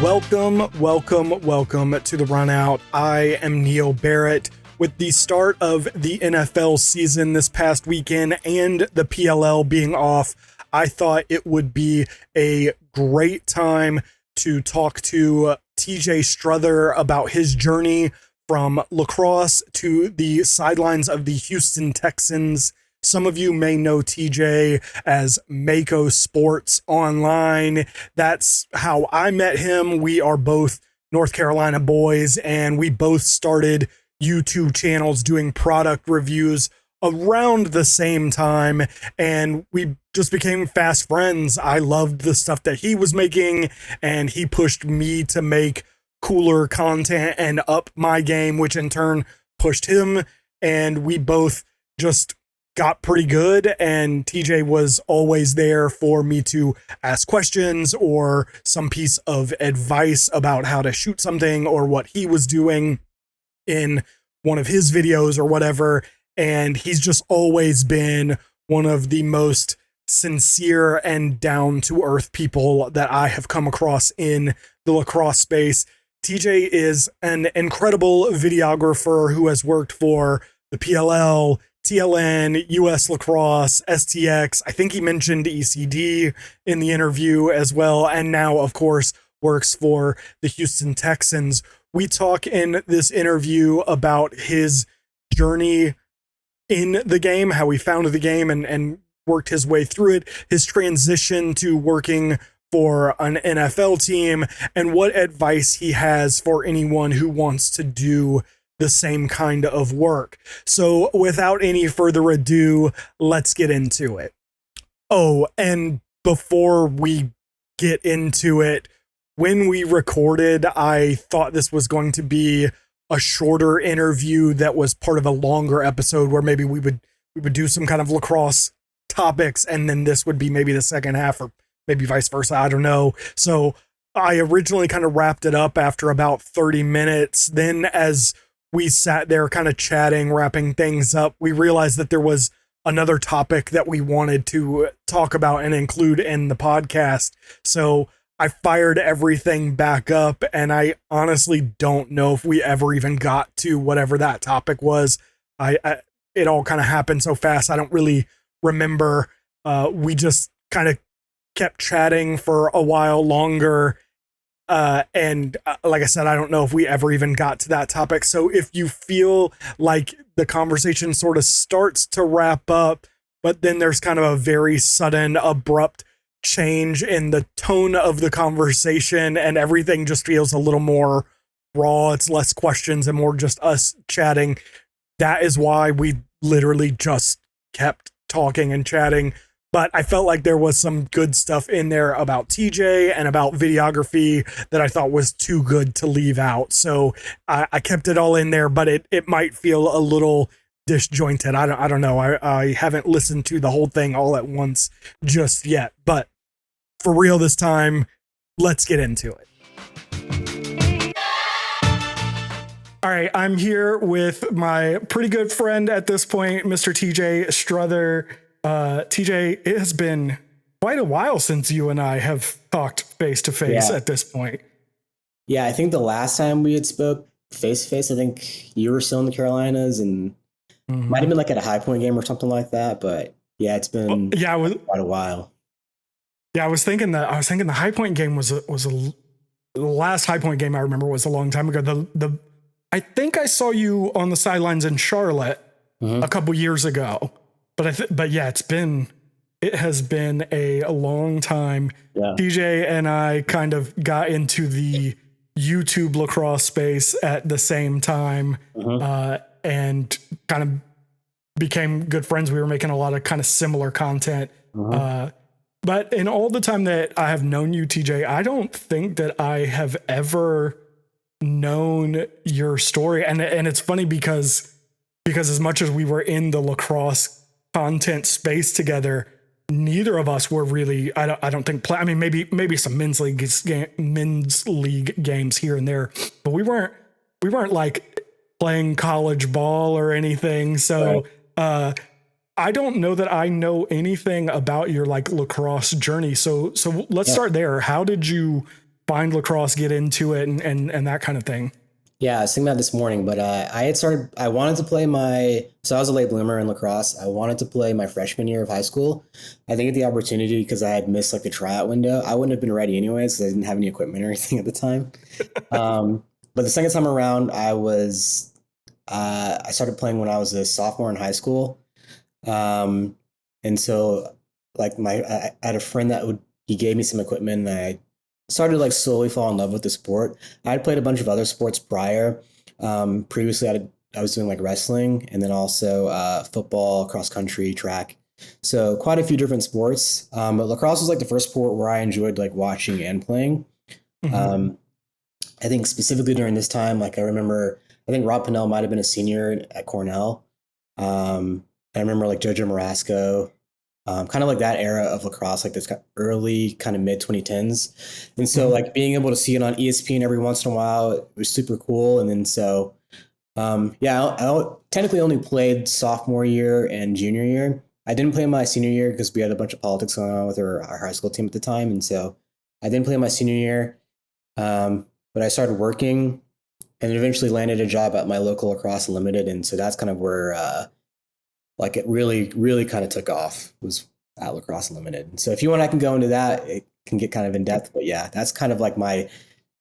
Welcome to the Run Out. I am Neil Barrett. With the start of the NFL season this past weekend and the PLL being off, I thought it would be a great time to talk to TJ Strother about his journey from lacrosse to the sidelines of the Houston Texans. Some of you may know TJ as Mako Sports Online. That's how I met him. We are both North Carolina boys, and we both started YouTube channels doing product reviews around the same time, and we just became fast friends. I loved the stuff that he was making, and he pushed me to make cooler content and up my game, which in turn pushed him, and we both just got pretty good. And TJ was always there for me to ask questions or some piece of advice about how to shoot something or what he was doing in one of his videos or whatever. And he's just always been one of the most sincere and down to earth people that I have come across in the lacrosse space. TJ is an incredible videographer who has worked for the PLL, TLN, US Lacrosse, STX. I think he mentioned ECD in the interview as well. And now, of course, works for the Houston Texans. We talk in this interview about his journey in the game, how he found the game and worked his way through it, his transition to working for an NFL team, and what advice he has for anyone who wants to do the same kind of work. So without any further ado, let's get into it. Oh, and before we get into it, when we recorded, I thought this was going to be a shorter interview that was part of a longer episode where maybe we would do some kind of lacrosse topics, and then this would be maybe the second half, or maybe vice versa. I don't know. So I originally kind of wrapped it up after about 30 minutes. Then as we sat there kind of chatting, wrapping things up, we realized that there was another topic that we wanted to talk about and include in the podcast. So I fired everything back up, and I honestly don't know if we ever even got to whatever that topic was. It all kind of happened so fast. I don't really remember. We just kind of kept chatting for a while longer. And like I said, I don't know if we ever even got to that topic. So if you feel like the conversation sort of starts to wrap up, but then there's kind of a very sudden, abrupt change in the tone of the conversation and everything just feels a little more raw, it's less questions and more just us chatting, that is why we literally just kept talking and chatting. But I felt like there was some good stuff in there about TJ and about videography that I thought was too good to leave out. So I kept it all in there, but it might feel a little disjointed. I don't know. I haven't listened to the whole thing all at once just yet. But for real this time, let's get into it. All right, I'm here with my pretty good friend at this point, Mr. TJ Strother. TJ, it has been quite a while since you and I have talked face to face at this point. Yeah, I think the last time we had spoke face to face, I think you were still in the Carolinas and might have been like at a High Point game or something like that. But yeah, it's been quite a while. Yeah, I was thinking the High Point game was the last High Point game I remember was a long time ago. I think I saw you on the sidelines in Charlotte a couple years ago. But yeah, it has been a long time. Yeah. TJ and I kind of got into the YouTube lacrosse space at the same time, and kind of became good friends. We were making a lot of kind of similar content. But in all the time that I have known you, TJ, I don't think that I have ever known your story. And it's funny because as much as we were in the lacrosse content space together, neither of us were really, I don't think maybe some men's league games here and there, but we weren't like playing college ball or anything. So I don't know that I know anything about your like lacrosse journey. So let's start there. How did you find lacrosse, get into it, and that kind of thing? Yeah, I was thinking about this morning, but I wanted to play so I was a late bloomer in lacrosse. I wanted to play my freshman year of high school. I didn't get the opportunity because I had missed like the tryout window. I wouldn't have been ready anyways because I didn't have any equipment or anything at the time. But the second time around, I started playing when I was a sophomore in high school. And so like I had a friend he gave me some equipment, and I started like slowly fall in love with the sport. I had played a bunch of other sports prior. Previously I was doing like wrestling, and then also football, cross country, track. So quite a few different sports. But lacrosse was like the first sport where I enjoyed like watching and playing. I think specifically during this time, like I think Rob Pennell might have been a senior at Cornell. I remember like Jojo Marasco, kind of like that era of lacrosse, like this early kind of mid 2010s. And so like being able to see it on ESPN every once in a while, it was super cool. And then so, I technically only played sophomore year and junior year. I didn't play my senior year because we had a bunch of politics going on with our high school team at the time. And so I didn't play my senior year. But I started working and eventually landed a job at my local Lacrosse Unlimited. And so that's kind of where, like it really, really kind of took off, was at Lacrosse Unlimited. So if you want, I can go into that. It can get kind of in depth, but yeah, that's kind of like my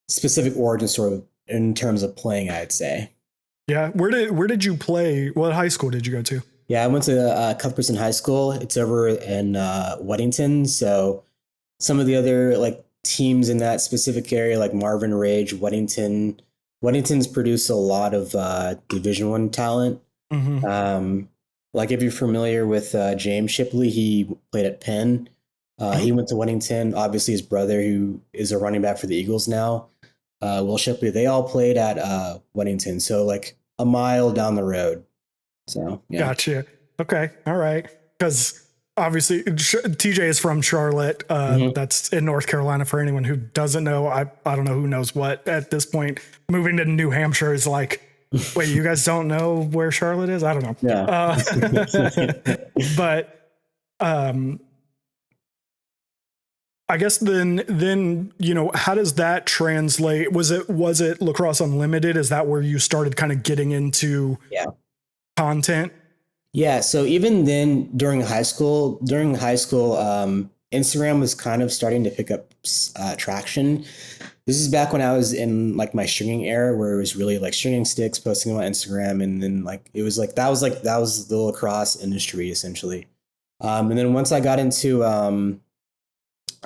specific origin story in terms of playing, I'd say. Yeah. Where did you play? What high school did you go to? Yeah, I went to Cuthbertson High School. It's over in Weddington. So some of the other like teams in that specific area, like Marvin Rage, Weddington's produced a lot of Division I talent. Like if you're familiar with James Shipley, he played at Penn. He went to Weddington. Obviously, his brother, who is a running back for the Eagles now, Will Shipley, they all played at Weddington. So like a mile down the road. So yeah. Gotcha. Okay. All right. Because obviously TJ is from Charlotte. That's in North Carolina. For anyone who doesn't know, I don't know who knows what at this point. Moving to New Hampshire is like, wait, you guys don't know where Charlotte is? I don't know. Yeah. But I guess then, you know, how does that translate? Was it Lacrosse Unlimited? Is that where you started kind of getting into content? Yeah. So even then during high school, Instagram was kind of starting to pick up traction. This is back when I was in like my stringing era, where it was really like stringing sticks, posting on Instagram. And then like, it was like, that was the lacrosse industry essentially. And then once I got into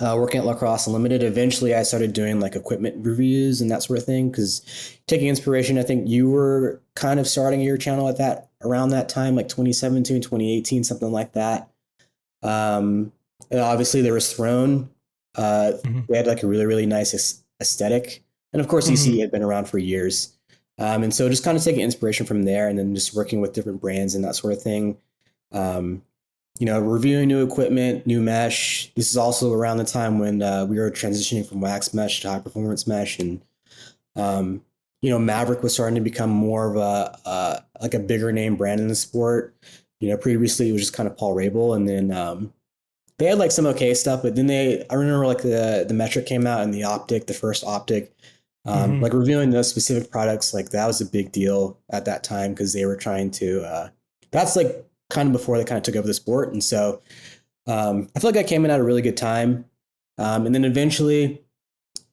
working at Lacrosse Unlimited, eventually I started doing like equipment reviews and that sort of thing. Cause taking inspiration, I think you were kind of starting your channel at around that time, like 2017, 2018, something like that. And obviously there was Throne. They had like a really, really nice aesthetic. And of course, EC had been around for years. And so just kind of taking inspiration from there and then just working with different brands and that sort of thing. You know, reviewing new equipment, new mesh. This is also around the time when we were transitioning from wax mesh to high performance mesh. And, you know, Maverick was starting to become more of like a bigger name brand in the sport. You know, previously it was just kind of Paul Rabel. And then they had like some okay stuff, but then I remember like the metric came out and the first optic, like reviewing those specific products, like that was a big deal at that time because they were trying to, that's like kind of before they kind of took over the sport. And so I feel like I came in at a really good time. And then eventually,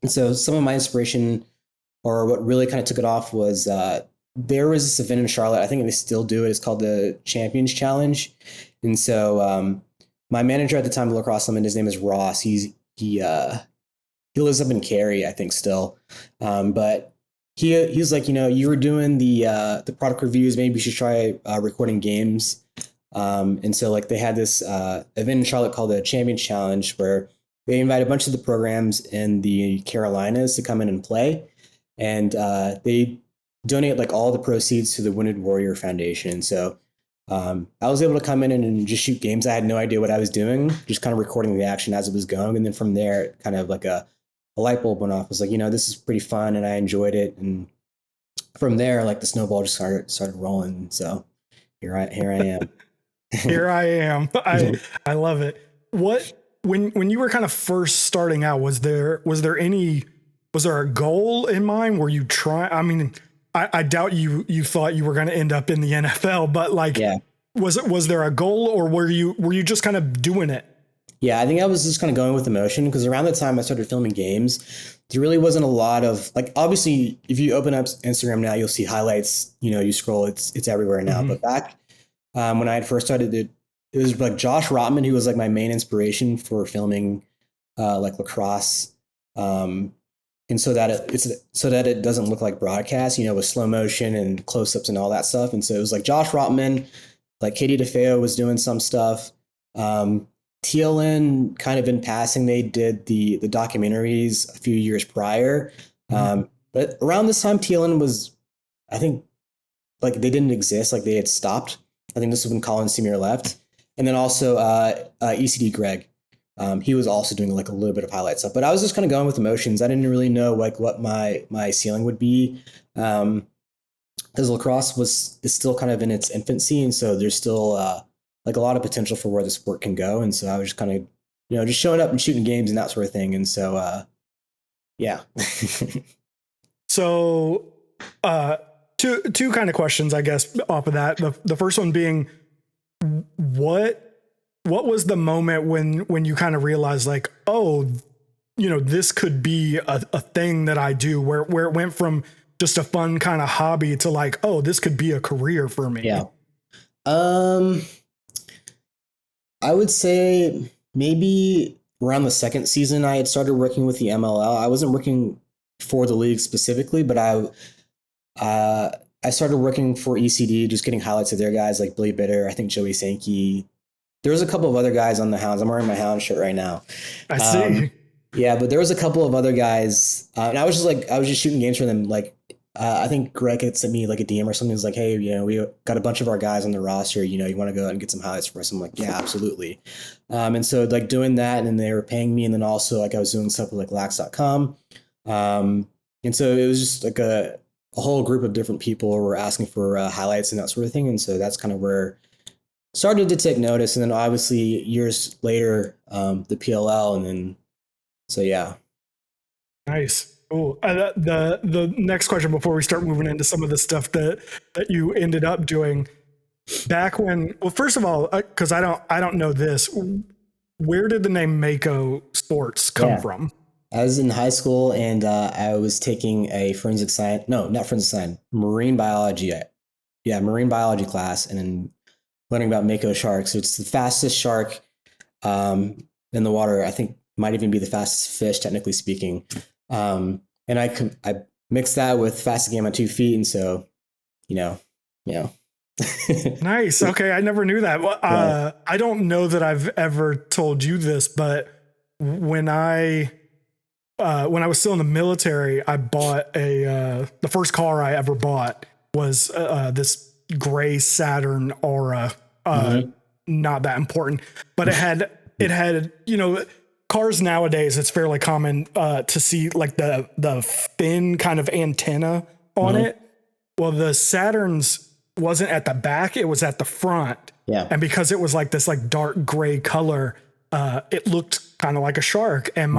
and so some of my inspiration or what really kind of took it off was there was this event in Charlotte. I think they still do it. It's called the Champions Challenge. And so my manager at the time of Lacrosse Unlimited, his name is Ross. He lives up in Cary, I think still. But he's like, you know, you were doing the product reviews. Maybe you should try recording games. And so like they had this event in Charlotte called the Champions Challenge, where they invite a bunch of the programs in the Carolinas to come in and play. And they donate like all the proceeds to the Wounded Warrior Foundation. So I was able to come in and just shoot games. I had no idea what I was doing, just kind of recording the action as it was going. And then from there, kind of like a light bulb went off. I was like, you know, this is pretty fun and I enjoyed it. And from there, like the snowball just started rolling. So here I am. Here I am. I love it. When you were kind of first starting out, was there any was there a goal in mind? Were you trying? I mean, I doubt you thought you were going to end up in the NFL, but like, Yeah. was there a goal, or were you just kind of doing it? Yeah, I think I was just kind of going with emotion because around the time I started filming games, there really wasn't a lot of like obviously if you open up Instagram now, you'll see highlights, you scroll, it's everywhere now. Mm-hmm. But back when I had first started it was like Josh Rotman who was like my main inspiration for filming like lacrosse. And so that it doesn't look like broadcast, with slow motion and close-ups and all that stuff. And so it was like Josh Rotman, like Katie DeFeo was doing some stuff. TLN kind of in passing, they did the documentaries a few years prior. But around this time, TLN was, I think, like they didn't exist, like they had stopped. I think this was when Colin Seamier left. And then also ECD Greg. He was also doing like a little bit of highlight stuff, but I was just kind of going with emotions. I didn't really know like what my ceiling would be. Because lacrosse is still kind of in its infancy. And so there's still like a lot of potential for where the sport can go. And so I was just kind of, just showing up and shooting games and that sort of thing. And so, yeah. So, two kind of questions, I guess, off of that. The first one being, what was the moment when you kind of realized like, oh, this could be a thing that I do, where it went from just a fun kind of hobby to like, oh, this could be a career for me? Yeah. I would say maybe around the second season, I had started working with the MLL. I wasn't working for the league specifically, but I started working for ECD, just getting highlights of their guys like Billy Bitter, I think Joey Sankey. There was a couple of other guys on the Hounds. I'm wearing my Hound shirt right now. I see. Yeah, but there was a couple of other guys, and I was just shooting games for them. Like, I think Greg had sent me like a DM or something. He was like, "Hey, we got a bunch of our guys on the roster. You want to go out and get some highlights for us?" I'm like, "Yeah, absolutely." And so like doing that, and then they were paying me, and then also like I was doing stuff with like lax.com. And so it was just like a whole group of different people were asking for highlights and that sort of thing. And so that's kind of where started to take notice. And then obviously years later, the PLL, and then so yeah. Nice. Cool. The next question before we start moving into some of the stuff that you ended up doing back when, well, first of all, because I don't know this, where did the name Mako Sports come from? I was in high school and I was taking a marine biology. Yeah, marine biology class, and then learning about Mako sharks. So it's the fastest shark in the water. I think might even be the fastest fish, technically speaking. And I mixed that with fastest game on 2 feet, and so, Nice. Okay, I never knew that. Well, I don't know that I've ever told you this, but when I was still in the military, I bought the first car I ever bought was this gray Saturn Aura. Not that important, but it had cars nowadays, it's fairly common to see like the thin kind of antenna on it. Well, the Saturn's wasn't at the back, it was at the front. Yeah. And because it was like this like dark gray color, it looked kind of like a shark. And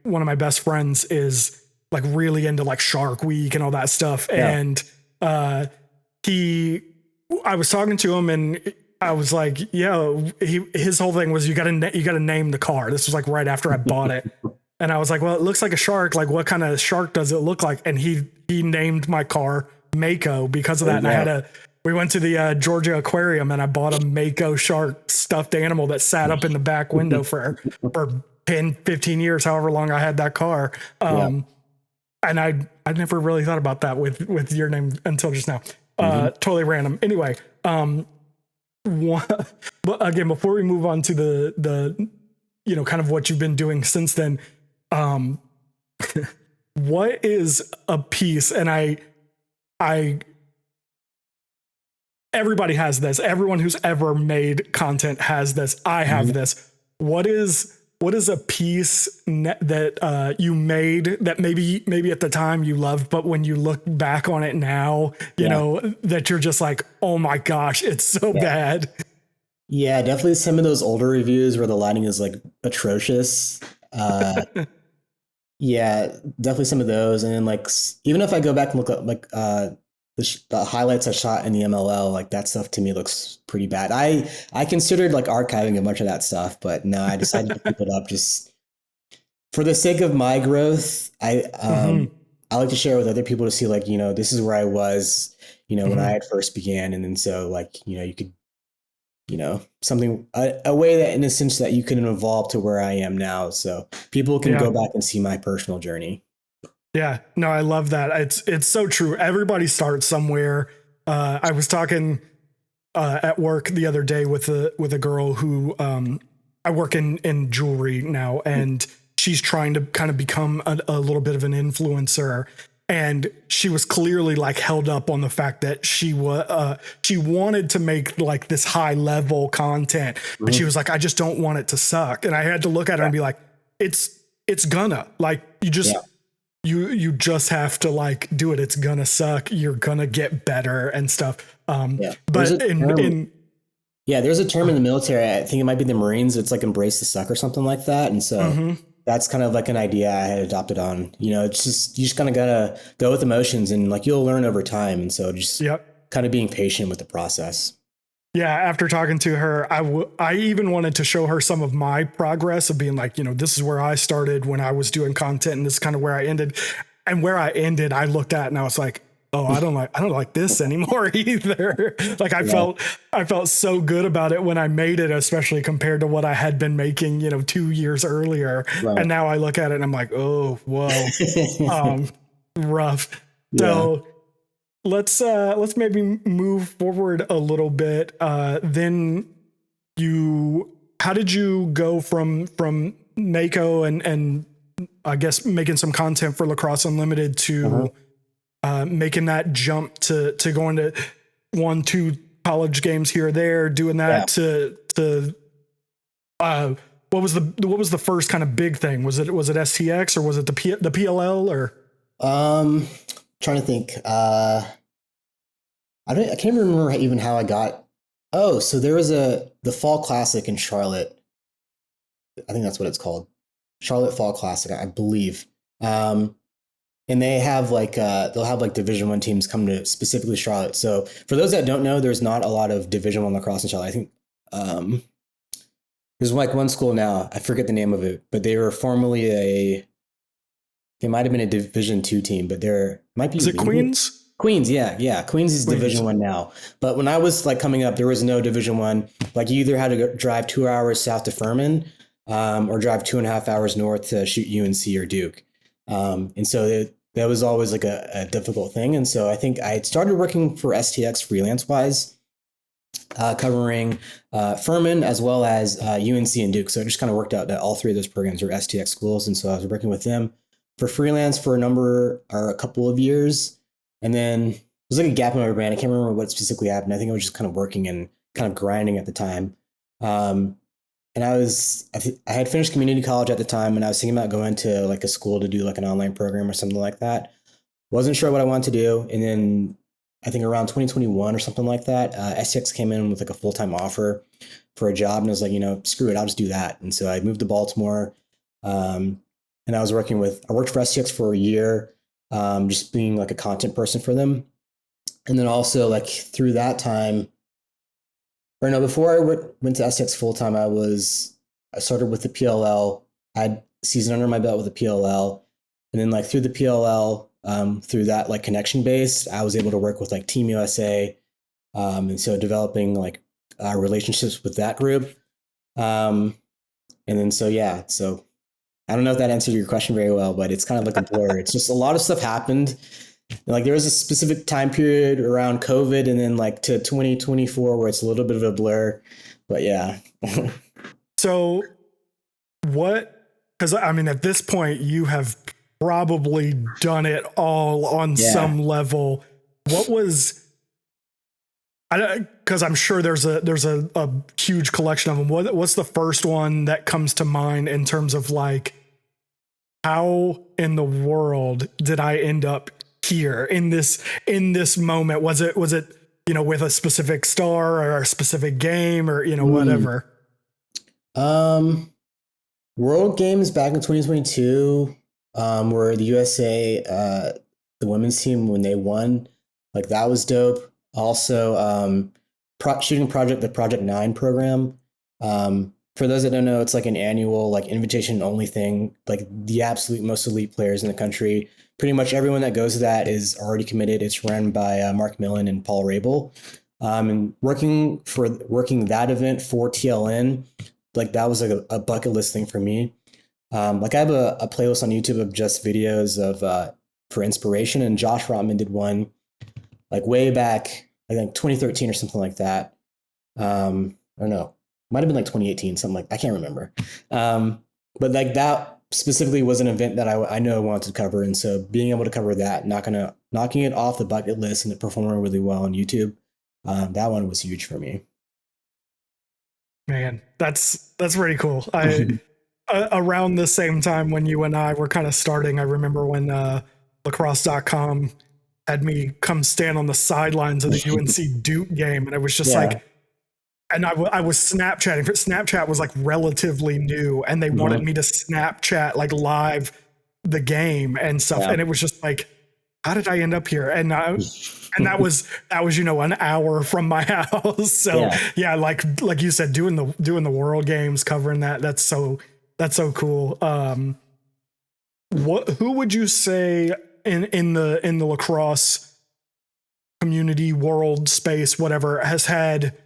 one of my best friends is like really into like Shark Week and all that stuff. Yeah. And I was talking to him and I was like, his whole thing was you got to name the car. This was like right after I bought it. And I was like, well, it looks like a shark. Like, what kind of shark does it look like? And he named my car Mako because of that. And we went to the Georgia Aquarium and I bought a Mako shark stuffed animal that sat up in the back window for 10, 15 years, however long I had that car. And I never really thought about that with your name until just now. Totally random. Anyway, but again, before we move on to the kind of what you've been doing since then, what is a piece? And I everybody has this. Everyone who's ever made content has this. I have this. What is a piece that you made that maybe at the time you loved, but when you look back on it now, you know, that you're just like, oh my gosh, it's so bad. Yeah, definitely some of those older reviews where the lighting is like atrocious. Yeah, definitely some of those. And then like even if I go back and look at like the highlights I shot in the MLL, like that stuff to me looks pretty bad. I considered like archiving a bunch of that stuff, but no, I decided to keep it up just for the sake of my growth. Hmm. I like to share with other people to see like, this is where I was, when I Hmm. had first began. And then so like, you could, something a way that in a sense that you can evolve to where I am now. So people can Yeah. go back and see my personal journey. Yeah, no, I love that. It's so true. Everybody starts somewhere. I was talking at work the other day with a girl who I work in jewelry now, and she's trying to kind of become a little bit of an influencer. And she was clearly like held up on the fact that she wanted to make like this high level content, but she Mhm. was like, I just don't want it to suck. And I had to look at her Yeah. and be like, it's gonna like Yeah. you just have to like do it. It's gonna suck. You're gonna get better and stuff. Yeah. But in There's a term in the military. I think it might be the Marines. It's like embrace the suck or something like that. And so mhm. that's kind of like an idea I had adopted on. It's just, you just kind of gotta go with emotions and like you'll learn over time. And so just Yep. kind of being patient with the process. Yeah, after talking to her, I even wanted to show her some of my progress of being like, this is where I started when I was doing content, and this is kind of where I ended. And where I ended, I looked at and I was like, oh, I don't like this anymore either. Like Yeah. I felt so good about it when I made it, especially compared to what I had been making, 2 years earlier. And Right. now I look at it and I'm like, oh, whoa, um, rough. Yeah. So let's maybe move forward a little bit. Then you how did you go from Mako and I guess making some content for Lacrosse Unlimited Uh-huh. to making that jump to going to 1, 2 college games here or there, doing Yeah. that to uh, what was the first kind of big thing? Was it STX, or was it the PLL, or Um, Trying to think. I can't remember even how I got. Oh, so there was the Fall Classic in Charlotte. I think that's what it's called. Charlotte Fall Classic, I believe. Um, and they'll have like Division 1 teams come to specifically Charlotte. So for those that don't know, there's not a lot of Division 1 lacrosse in Charlotte. I think um, there's like one school now. I forget the name of it, but they were formerly they might have been a Division 2 team, but they're might be was it Queens? Queens. Yeah, yeah. Queens is Queens. Division 1 now. But when I was like coming up, there was no Division 1. Like you either had to drive 2 hours south to Furman, or drive 2.5 hours north to shoot UNC or Duke. And so that was always like a difficult thing. And so I think I had started working for STX freelance wise, covering Furman as well as UNC and Duke. So it just kind of worked out that all three of those programs are STX schools. And so I was working with them for freelance for a couple of years. And then it was like a gap in my brand. I can't remember what specifically happened. I think I was just kind of working and kind of grinding at the time. Um, and I had finished community college at the time, and I was thinking about going to like a school to do like an online program or something like that. Wasn't sure what I wanted to do. And then I think around 2021 or something like that, STX came in with like a full-time offer for a job. And I was like, screw it, I'll just do that. And so I moved to Baltimore. And I worked for STX for a year, just being like a content person for them. And then also like through that time, or no, before I went to STX full time, I started with the PLL. I had season under my belt with the PLL, and then like through the PLL, through that like connection base, I was able to work with like Team USA, and so developing like relationships with that group. Um, and then so I don't know if that answered your question very well, but it's kind of like a blur. It's just a lot of stuff happened. Like there was a specific time period around COVID, and then like to 2024 where it's a little bit of a blur. But yeah. So what, because I mean, at this point, you have probably done it all on Yeah. some level. What was, because I'm sure there's a huge collection of them. What's the first one that comes to mind in terms of like, how in the world did I end up here in this moment? Was it with a specific star or a specific game, or Mm. whatever? Um, World Games back in 2022. where the USA, the women's team, when they won, like that was dope. Also, shooting the Project 9 program. For those that don't know, it's like an annual, like invitation only thing. Like the absolute most elite players in the country, pretty much everyone that goes to that is already committed. It's run by Mark Millen and Paul Rabel. And working that event for TLN, like that was like a bucket list thing for me. Like I have a playlist on YouTube of just videos of for inspiration, and Josh Rotman did one like way back, I think 2013 or something like that. Or no, might have been like 2018, something like I can't remember. But like that specifically was an event that I know I wanted to cover, and so being able to cover that, knocking it off the bucket list and it performing really well on YouTube, that one was huge for me. Man, that's pretty cool. I around the same time when you and I were kind of starting, I remember when lacrosse.com had me come stand on the sidelines of the UNC Duke game, and it was just Yeah. like, and I was Snapchatting. Snapchat was like relatively new, and they wanted me to Snapchat like live the game and stuff, Yeah. and it was just like, how did I end up here? And that was an hour from my house. So yeah, like you said, doing the World Games, covering that's so cool. Who would you say in the lacrosse community, world, space, whatever, has had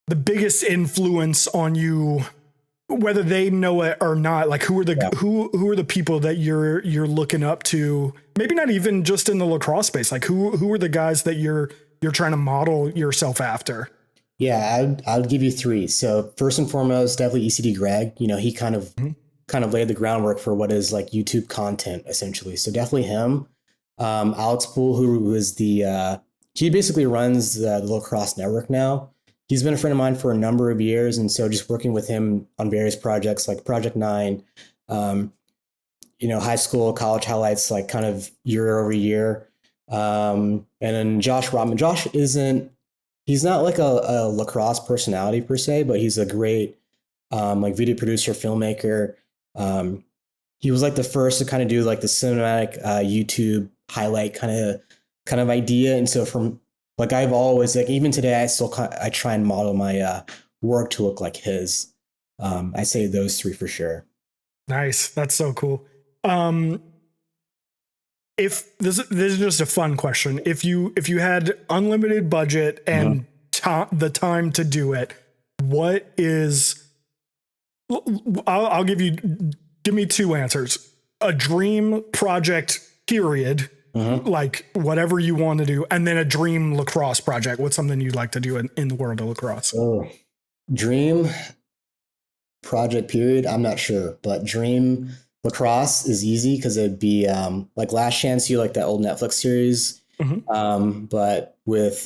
the biggest influence on you, whether they know it or not? Like who are the people that you're looking up to? Maybe not even just in the lacrosse space. Like who are the guys that you're trying to model yourself after? Yeah, I'll give you three. So first and foremost, definitely ECD Greg. You know, he kind of laid the groundwork for what is like YouTube content essentially. So definitely him. Alex Poole, who is he basically runs the Lacrosse Network now. He's been a friend of mine for a number of years, and so just working with him on various projects like Project 9, high school, college highlights, like kind of year over year. And then Josh Rotman. He's not like a lacrosse personality per se, but he's a great like video producer, filmmaker. He was like the first to kind of do like the cinematic YouTube highlight kind of idea. And so from like I've always like even today I try and model my work to look like his. I say those three for sure. Nice, that's so cool. If this is just a fun question, if you had unlimited budget and the time to do it, what is? I'll give me two answers: a dream project, period, like whatever you want to do, and then a dream lacrosse project. What's something you'd like to do in the world of lacrosse? Oh, dream project, period. I'm not sure, but dream lacrosse is easy because it'd be like Last Chance U, like that old Netflix series, but with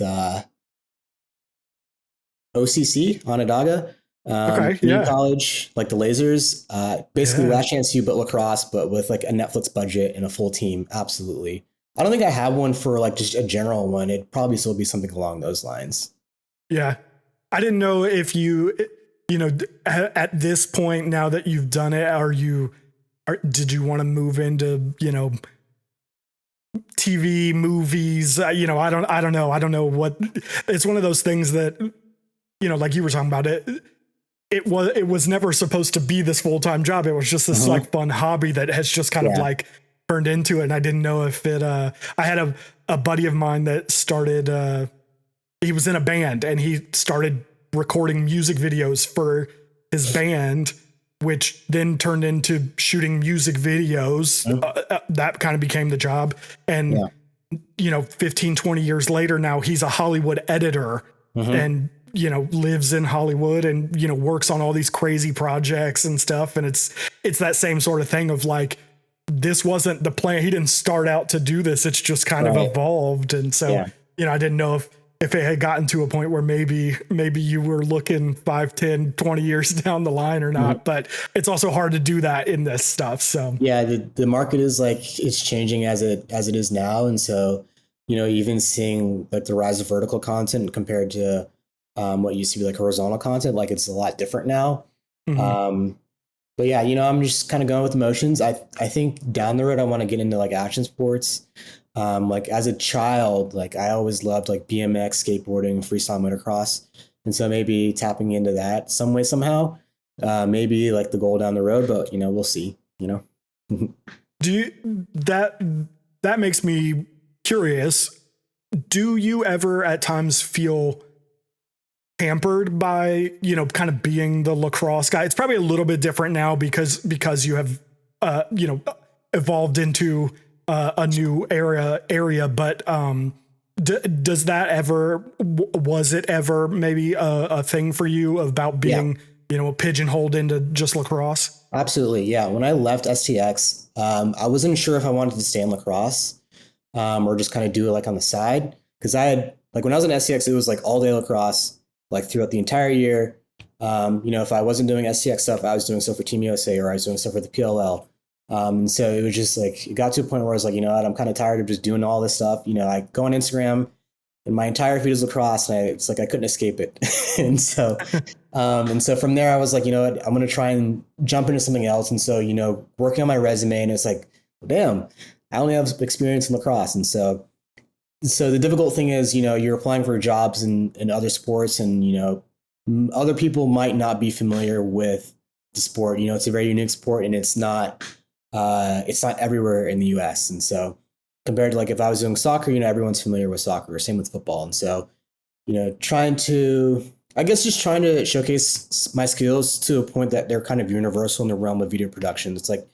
OCC Onondaga. College, like the Lasers, basically Last Chance U, but lacrosse, but with like a Netflix budget and a full team. Absolutely. I don't think I have one for like just a general one. It'd probably still be something along those lines. Yeah. I didn't know if at this point, now that you've done it, did you want to move into, TV, movies? I don't know. I don't know what. It's one of those things that, like you were talking about it. It was never supposed to be this full-time job. It was just this like fun hobby that has just kind of like turned into it. And I didn't know if it, I had a buddy of mine that started, he was in a band and he started recording music videos for his band, which then turned into shooting music videos. That kind of became the job. And, 15, 20 years later, now he's a Hollywood editor and, lives in Hollywood and, works on all these crazy projects and stuff. And it's that same sort of thing of like, this wasn't the plan. He didn't start out to do this. It's just kind of evolved. And so, I didn't know if it had gotten to a point where maybe you were looking 5, 10, 20 years down the line or not, but it's also hard to do that in this stuff. So yeah, the market is like, it's changing as it is now. And so, even seeing like the rise of vertical content compared to what used to be like horizontal content, like it's a lot different now. But But yeah, I'm just kind of going with emotions. I think down the road I want to get into like action sports. Like as a child, like I always loved like BMX, skateboarding, freestyle motocross, and so maybe tapping into that some way somehow. Maybe like the goal down the road, but we'll see. Do you that makes me curious. Do you ever at times feel hampered by, kind of being the lacrosse guy? It's probably a little bit different now because you have evolved into a new area, but does that ever was it ever maybe a thing for you about Yeah, being, pigeonholed into just lacrosse? absolutely. Yeah, when I left STX, I wasn't sure if I wanted to stay in lacrosse, or just kind of do it like on the side. Because I had like when I was in STX, it was like all day lacrosse, like throughout the entire year. If I wasn't doing STX stuff, I was doing stuff for Team USA or I was doing stuff for the PLL. And so it was just like it got to a point where I was like, you know what, I'm kind of tired of just doing all this stuff. I go on Instagram and my entire feed is lacrosse, and it's like I couldn't escape it. And so from there, I was like, you know what, I'm gonna try and jump into something else. And so working on my resume, and it's like, damn, I only have experience in lacrosse, and so the difficult thing is, you're applying for jobs in other sports, and other people might not be familiar with the sport. It's a very unique sport, and it's not everywhere in the U.S. And so compared to like if I was doing soccer, everyone's familiar with soccer. Same with football, and so trying to showcase my skills to a point that they're kind of universal in the realm of video production. It's like,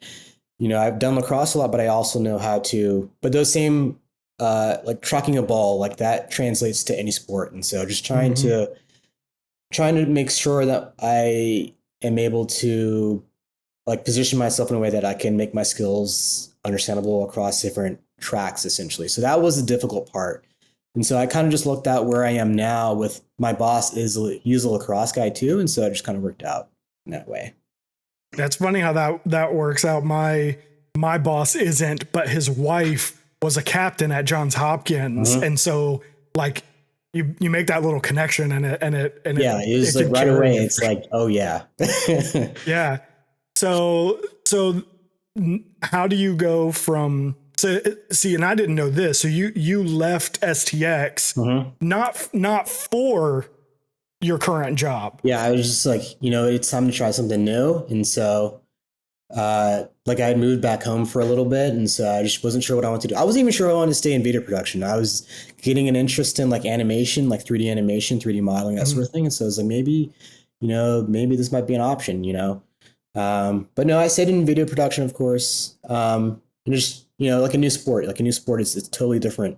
I've done lacrosse a lot, but I also know how to, but those same, like tracking a ball, like that translates to any sport. And so just trying to make sure that I am able to like position myself in a way that I can make my skills understandable across different tracks, essentially. So that was the difficult part. And so I kind of just looked at where I am now with my boss he's a lacrosse guy too. And so it just kind of worked out in that way. That's funny how that works out. My boss isn't, but his wife was a captain at Johns Hopkins, Mm-hmm. and so like you make that little connection, Yeah, it was like right away. It's like, oh yeah. yeah. So how do you go from see, and I didn't know this. So you left STX Mm-hmm. not for your current job. Yeah, I was just like, it's time to try something new. And so like I had moved back home for a little bit, and so I just wasn't sure what I wanted to do. I wasn't even sure I wanted to stay in video production. I was getting an interest in like animation, like 3D animation, 3D modeling, that sort of thing. And so I was like, maybe this might be an option. But no, I stayed in video production, of course. And just like a new sport, it's totally different.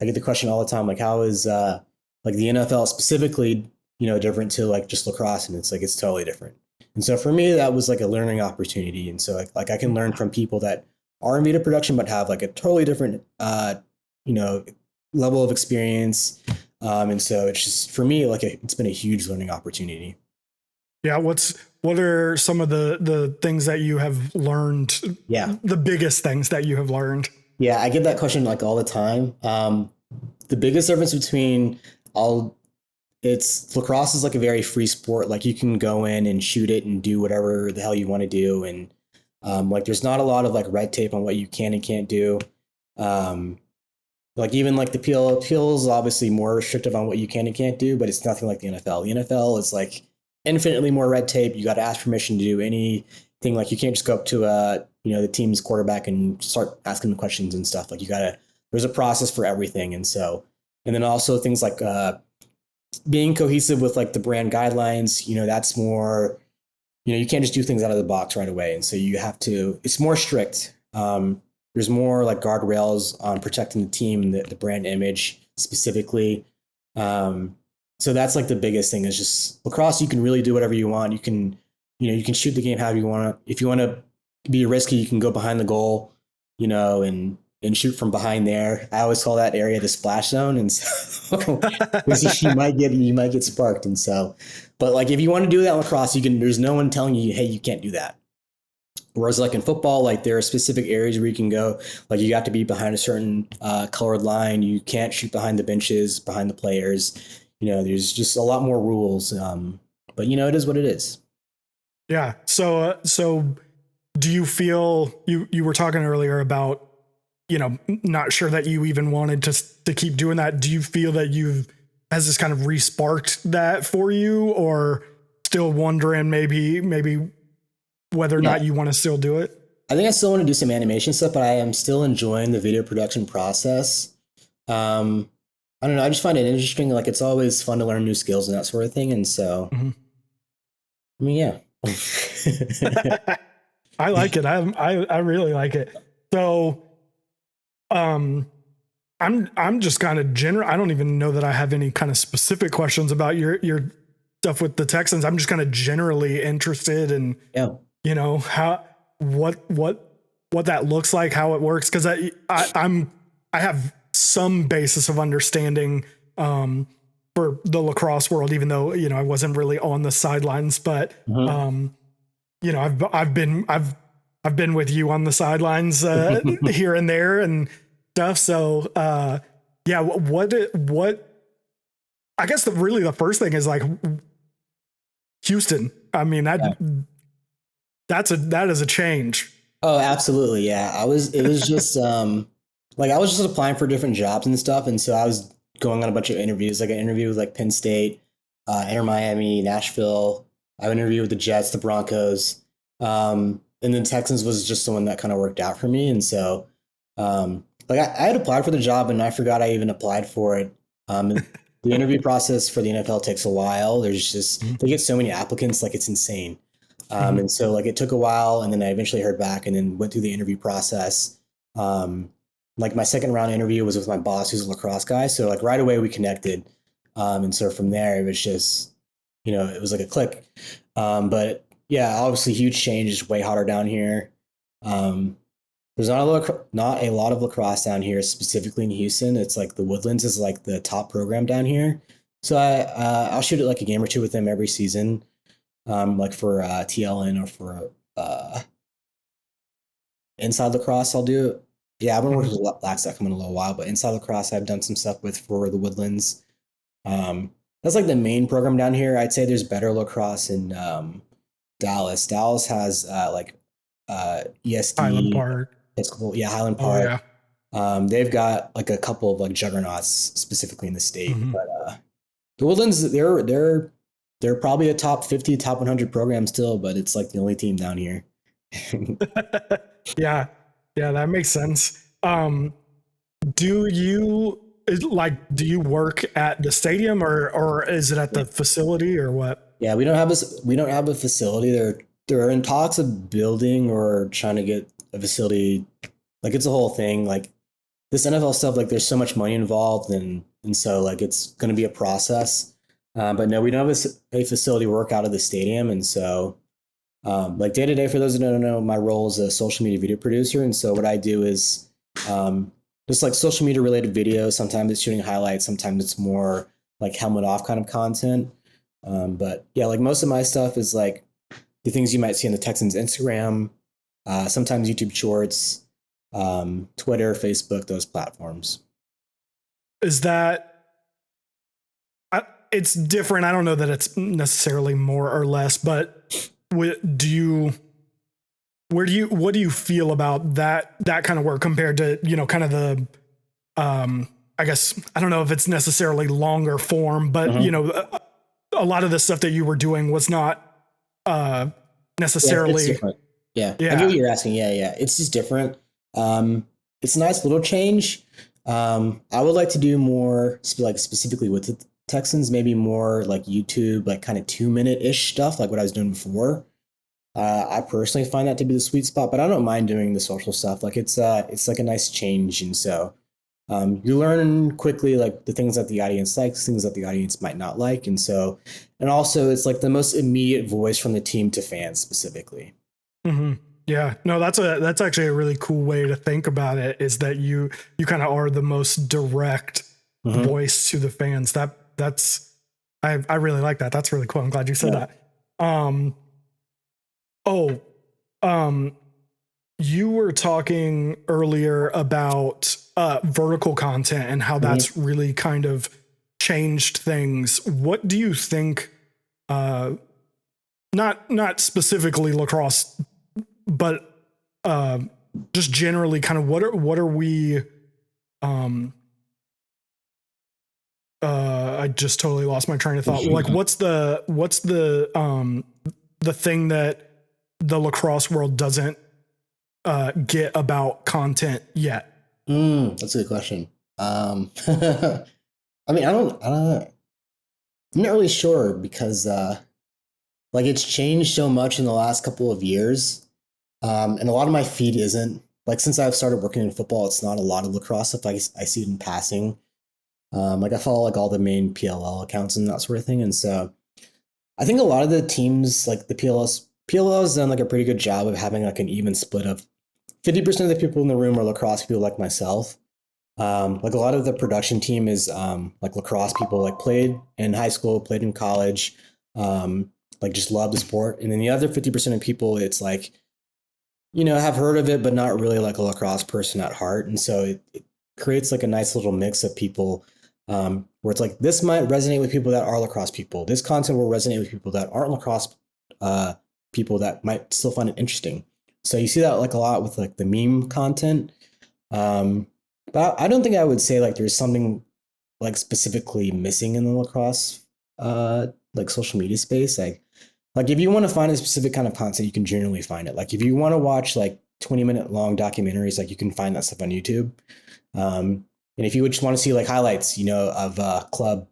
I get the question all the time, like how is like the NFL specifically, different to like just lacrosse, and it's like it's totally different. And so for me, that was like a learning opportunity. And so like I can learn from people that are in video production but have like a totally different you know level of experience. And so it's just for me like it's been a huge learning opportunity. Yeah, what are some of the things that you have learned? Yeah. The biggest things that you have learned? Yeah, I get that question like all the time. The biggest difference between all it's lacrosse is like a very free sport. Like you can go in and shoot it and do whatever the hell you want to do. And like there's not a lot of like red tape on what you can and can't do. Um, like even like the PL is obviously more restrictive on what you can and can't do, but it's nothing like the NFL. The NFL is like infinitely more red tape. You got to ask permission to do anything. Like you can't just go up to the team's quarterback and start asking them questions and stuff. Like there's a process for everything. And then also things like being cohesive with like the brand guidelines, that's more, you can't just do things out of the box right away. And so it's more strict. There's more like guardrails on protecting the team and the brand image specifically. So that's like the biggest thing is just lacrosse. You can really do whatever you want. You can shoot the game however you want. If you want to be risky, you can go behind the goal, and shoot from behind there. I always call that area the splash zone. And so you might get sparked. And so, but like, if you want to do that in lacrosse, there's no one telling you, hey, you can't do that. Whereas like in football, like there are specific areas where you can go, like you have to be behind a certain colored line. You can't shoot behind the benches, behind the players. There's just a lot more rules. But it is what it is. Yeah. So do you feel you were talking earlier about, not sure that you even wanted to keep doing that. Do you feel that has this kind of re-sparked that for you, or still wondering maybe whether or Yeah. not you want to still do it? I think I still want to do some animation stuff, but I am still enjoying the video production process. Um, I don't know. I just find it interesting. Like it's always fun to learn new skills and that sort of thing. And so, Mhm. I mean, yeah. I like it. I really like it. So, um, I'm just kind of general. I don't even know that I have any kind of specific questions about your stuff with the Texans. I'm just kind of generally interested in, Yeah. how what that looks like, how it works, because I have some basis of understanding for the lacrosse world, even though I wasn't really on the sidelines, but Mhm. I've been with you on the sidelines here and there and stuff. So yeah, what I guess really the first thing is like Houston. I mean Yeah. that is a change. Oh, absolutely. Yeah. It was just, like I was just applying for different jobs and stuff. And so I was going on a bunch of interviews, like an interview with like Penn State, Inter Miami, Nashville. I interviewed with the Jets, the Broncos. And then Texans was just the one that kind of worked out for me. And so, like I had applied for the job and I forgot I even applied for it. The interview process for the NFL takes a while. They get so many applicants, like it's insane. Mhm. And so like it took a while and then I eventually heard back and then went through the interview process. Um, like my second round interview was with my boss who's a lacrosse guy. So like right away we connected. And so from there it was just, it was like a click. But yeah, obviously huge change, is way hotter down here. Um, there's not a lot of lacrosse down here, specifically in Houston. It's like the Woodlands is like the top program down here. So I'll shoot it like a game or two with them every season, like for TLN or for inside lacrosse. I'll do it. Yeah, I've been working Mhm. with Black Stack in a little while, but inside lacrosse I've done some stuff with for the Woodlands. That's like the main program down here. I'd say there's better lacrosse in Dallas. Dallas has Highland ESD, Park. Episcopal, yeah, Highland Oh Park. yeah. They've got like a couple of like juggernauts specifically in the state, Mhm. but the Woodlands, they're probably a top 50, top 100 program still, but it's like the only team down here. Yeah, yeah, that makes sense. Do you work at the stadium, or is it at Yeah, the facility, or what? yeah, we don't have a facility. They're in talks of building or trying to get a facility. Like it's a whole thing. Like this NFL stuff, like there's so much money involved, and so like it's going to be a process. But no, we don't have a facility work out of the stadium, and so like day to day, for those who don't know, my role is a social media video producer, and so what I do is um, just like social media related videos. Sometimes it's shooting highlights, sometimes it's more like helmet off kind of content. But yeah, like most of my stuff is like the things you might see on the Texans Instagram, sometimes YouTube Shorts, Twitter, Facebook, those platforms. Is that it's different? I don't know that it's necessarily more or less, but do you what do you feel about that kind of work compared to kind of the I guess I don't know if it's necessarily longer form, but Mm-hmm. a lot of the stuff that you were doing was not uh Yeah, it's necessarily. different. Yeah, I get what Yeah. you're asking. Yeah, yeah, it's just different. It's a nice little change. I would like to do more, like specifically with the Texans, maybe more like YouTube, like kind of 2 minute ish stuff, like what I was doing before. I personally find that to be the sweet spot, but I don't mind doing the social stuff. Like it's like a nice change, and so you learn quickly like the things that the audience likes, things that the audience might not like, and so, and also it's like the most immediate voice from the team to fans specifically. Hmm. Yeah, no, that's actually a really cool way to think about it, is that you kind of are the most direct Mm-hmm. voice to the fans. That's I really like that. That's really cool. I'm glad you said Yeah. that. Um, oh, um, you were talking earlier about vertical content and how Mm-hmm. that's really kind of changed things. What do you think? not specifically lacrosse, but just generally kind of what are we I just totally lost my train of thought. Like what's the thing that the lacrosse world doesn't get about content yet? That's a good question. I mean, I'm not really sure because like it's changed so much in the last couple of years. And a lot of my feed isn't like, since I've started working in football, it's not a lot of lacrosse stuff. I see it in passing. Like I follow like all the main PLL accounts and that sort of thing. And so I think a lot of the teams, like the PLL has done like a pretty good job of having like an even split of 50% of the people in the room are lacrosse people like myself. Like a lot of the production team is like lacrosse people, like played in high school, played in college, like just love the sport. And then the other 50% of people, it's like, have heard of it, but not really like a lacrosse person at heart. And so it creates like a nice little mix of people where it's like, this might resonate with people that are lacrosse people. This content will resonate with people that aren't lacrosse people that might still find it interesting. So you see that like a lot with like the meme content. But I don't think I would say like there's something like specifically missing in the lacrosse like social media space. Like if you want to find a specific kind of content, you can generally find it. Like if you want to watch like 20-minute long documentaries, like you can find that stuff on YouTube. And if you would just want to see like highlights, of club,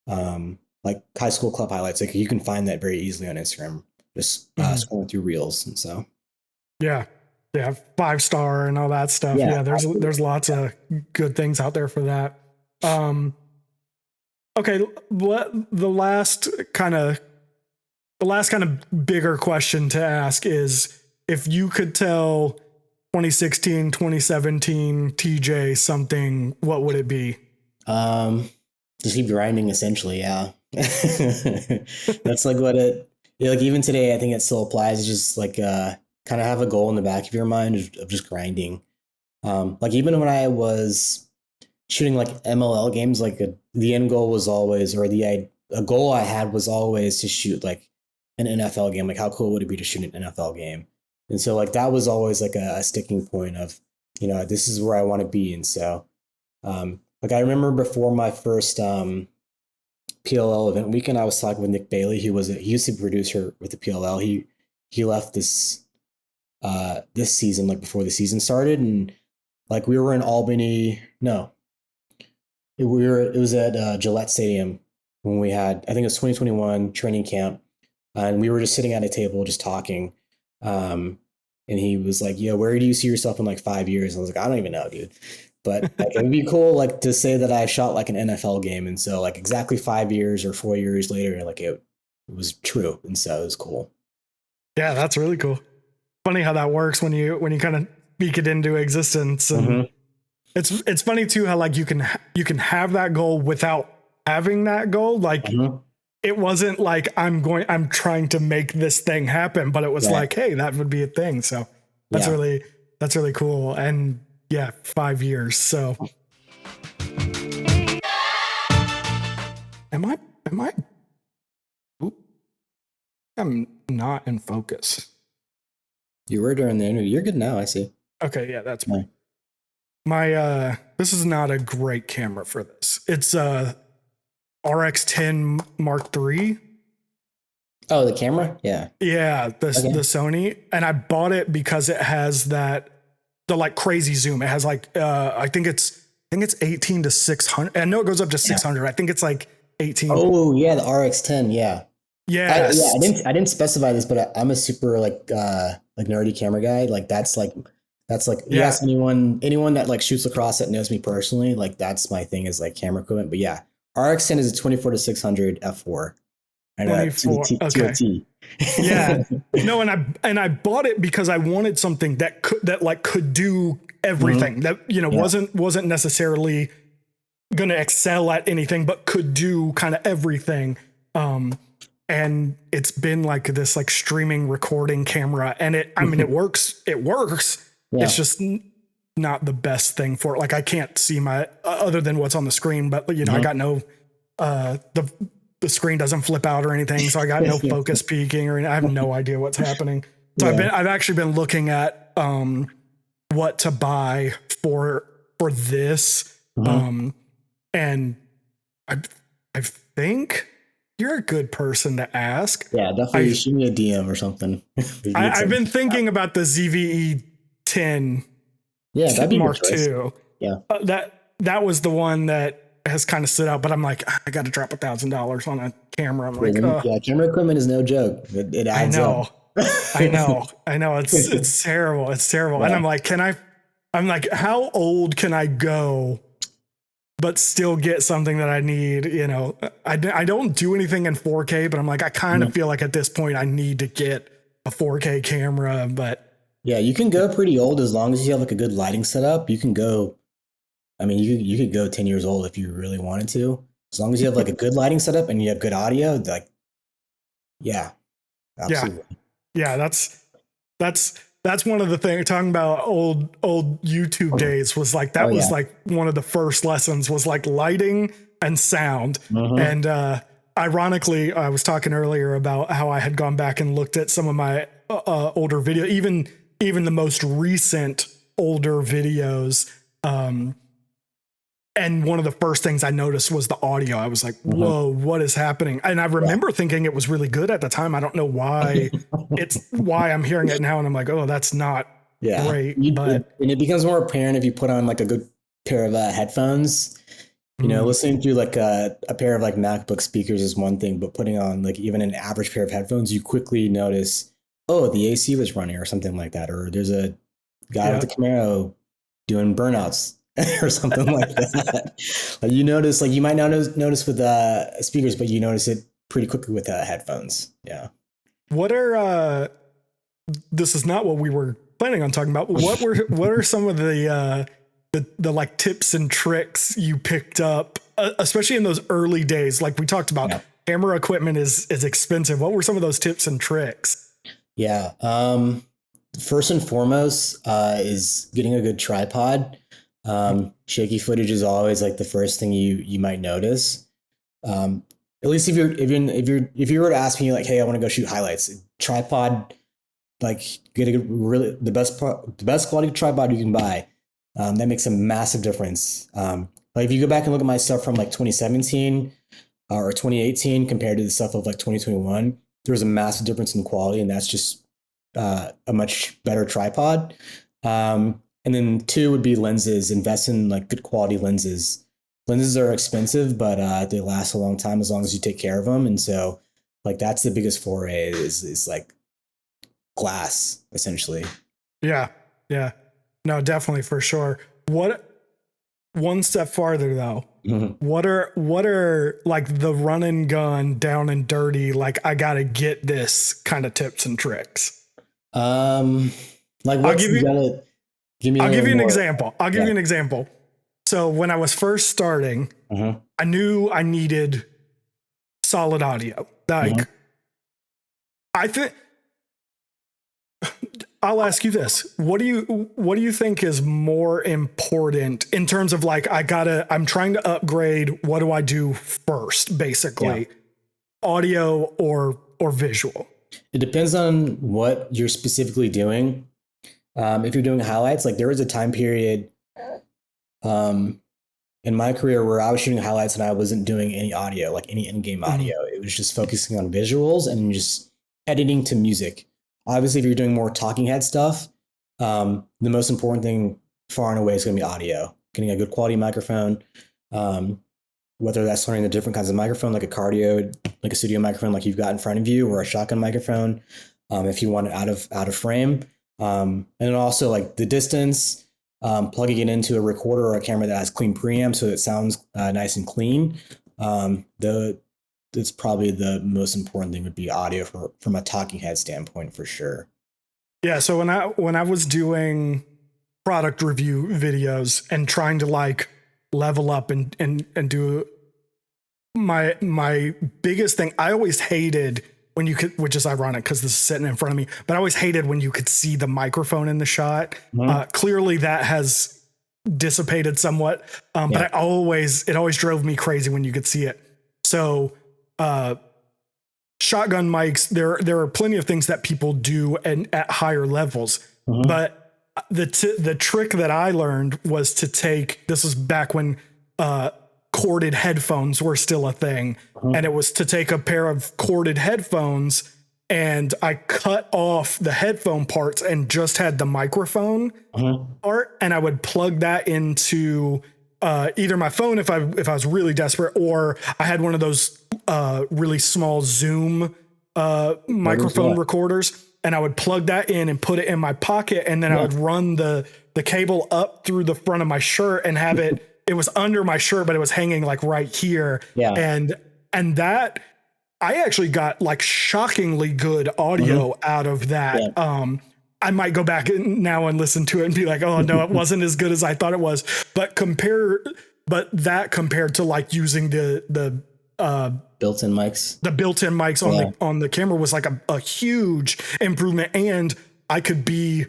like high school club highlights, like you can find that very easily on Instagram, just scrolling through reels. And so, yeah, 5-star and all that stuff. Yeah, there's lots of good things out there for that. Okay, the last kind of bigger question to ask is, if you could tell 2016, 2017 TJ something, what would it be? Just keep grinding, essentially. Yeah. That's like what like even today, I think it still applies. It's just like, kind of have a goal in the back of your mind of just grinding. Like even when I was shooting like MLL games, like the end goal was always, or a goal I had was always to shoot like an NFL game. Like how cool would it be to shoot an NFL game? And so like that was always like a sticking point of, this is where I want to be. And so, like I remember before my first PLL event weekend, I was talking with Nick Bailey. He used to be producer with the PLL. He left this season, like before the season started, and like we were in Albany. No, it was at Gillette Stadium when we had, I think it was 2021 training camp, and we were just sitting at a table just talking. And he was like, where do you see yourself in like 5 years? And I was like, I don't even know, dude. But like, it would be cool, like to say that I shot like an NFL game. And so like exactly 5 years or 4 years later, like it was true. And so it was cool. Yeah, that's really cool. Funny how that works when you kind of speak it into existence. And it's funny too, how like you can have that goal without having that goal. Like it wasn't like I'm trying to make this thing happen, but it was like, hey, that would be a thing. So that's really cool. And yeah, 5 years. So am I, I'm not in focus. You were during the interview. You're good now. I see. Okay. Yeah, that's my, this is not a great camera for this. It's RX10 Mark III. Oh, the camera? Yeah. Yeah, the Sony. And I bought it because it has the like crazy zoom. It has like I think it's 18 to 600. I know it goes up to 600. I think it's like 18. Oh, yeah, the RX10, yeah. Yeah. I didn't specify this, but I'm a super like nerdy camera guy. Like that's like you ask anyone that like shoots lacrosse that knows me personally, like that's my thing, is like camera equipment. But yeah, RX10 is a 24 to 600 f4. And 24. Okay. Yeah. No, and I bought it because I wanted something that could do everything, that wasn't necessarily going to excel at anything, but could do kind of everything. And it's been like this like streaming recording camera, and it works. It works. Yeah. It's just not the best thing for it. Like I can't see my other than what's on the screen, but I got no the screen doesn't flip out or anything. So I got no focus peaking or I have no idea what's happening. So I've actually been looking at what to buy for this. And I think you're a good person to ask. Yeah, definitely shoot me a DM or something. I've been thinking about the ZVE 10 that'd be Mark II. Yeah. That was the one that has kind of stood out, but I'm like, I got to drop $1,000 on a camera. I'm like, yeah, camera equipment is no joke. It adds up. I know. It's terrible. It's terrible. Yeah. And I'm like, I'm like, how old can I go, but still get something that I need? You know, I don't do anything in 4K, but I'm like, I kind of feel like at this point I need to get a 4K camera, but yeah, you can go pretty old as long as you have like a good lighting setup. You can go, I mean, you could go 10 years old if you really wanted to, as long as you have like a good lighting setup and you have good audio. Like, yeah, absolutely. Yeah, that's one of the things. Talking about old YouTube days was like that was like one of the first lessons was like lighting and sound. And ironically, I was talking earlier about how I had gone back and looked at some of my older video, even the most recent older videos. And one of the first things I noticed was the audio. I was like, whoa, what is happening? And I remember thinking it was really good at the time. I don't know why why I'm hearing it now. And I'm like, oh, that's not great. And it becomes more apparent if you put on like a good pair of headphones. You know, listening through like a pair of like MacBook speakers is one thing, but putting on like even an average pair of headphones, you quickly notice, oh, the AC was running or something like that. Or there's a guy with the Camaro doing burnouts or something like that. Like you notice, like you might not notice with speakers, but you notice it pretty quickly with headphones. Yeah. What are this is not what we were planning on talking about. What are some of the like tips and tricks you picked up, especially in those early days? Like we talked about, camera equipment is expensive. What were some of those tips and tricks? Yeah. First and foremost is getting a good tripod. Shaky footage is always like the first thing you might notice. At least if you were to ask me like, hey, I want to go shoot highlights, tripod, like get the best quality tripod you can buy. That makes a massive difference. Like if you go back and look at my stuff from like 2017 or 2018 compared to the stuff of like 2021, there was a massive difference in quality, and that's just a much better tripod. And then 2 would be lenses. Invest in like good quality lenses. Lenses are expensive, but they last a long time as long as you take care of them. And so like that's the biggest foray is like glass, essentially. Yeah. No, definitely, for sure. What one step farther though? What are like the run and gun, down and dirty, like I gotta get this kind of tips and tricks? Like what's I'll give you an example. I'll give you an example. So when I was first starting, I knew I needed solid audio. Like, I think I'll ask you this. What do you think is more important in terms of like, I'm trying to upgrade. What do I do first? Basically, audio or visual? It depends on what you're specifically doing. If you're doing highlights, like there was a time period in my career where I was shooting highlights and I wasn't doing any audio, like any in-game audio. It was just focusing on visuals and just editing to music. Obviously, if you're doing more talking head stuff, the most important thing far and away is going to be audio. Getting a good quality microphone, whether that's learning the different kinds of microphone, like a cardio, like a studio microphone, like you've got in front of you, or a shotgun microphone, if you want it out of frame. And then also like the distance, plugging it into a recorder or a camera that has clean preamp so it sounds nice and clean. That's probably the most important thing would be audio from a talking head standpoint for sure. Yeah. So when I was doing product review videos and trying to like level up and do my biggest thing, I always hated when you could, which is ironic because this is sitting in front of me, but I always hated when you could see the microphone in the shot. Clearly that has dissipated somewhat. But it always drove me crazy when you could see it. So shotgun mics, there are plenty of things that people do and at higher levels, but the trick that I learned was to take, this was back when corded headphones were still a thing, and it was to take a pair of corded headphones and I cut off the headphone parts and just had the microphone part, and I would plug that into either my phone if I was really desperate, or I had one of those really small Zoom microphone recorders, and I would plug that in and put it in my pocket, and then I would run the cable up through the front of my shirt and have it. It was under my shirt, but it was hanging like right here. Yeah, and that I actually got like shockingly good audio out of that. Yeah. I might go back now and listen to it and be like, oh no, it wasn't as good as I thought it was. But that compared to like using the built-in mics, on the camera was like a huge improvement, and I could be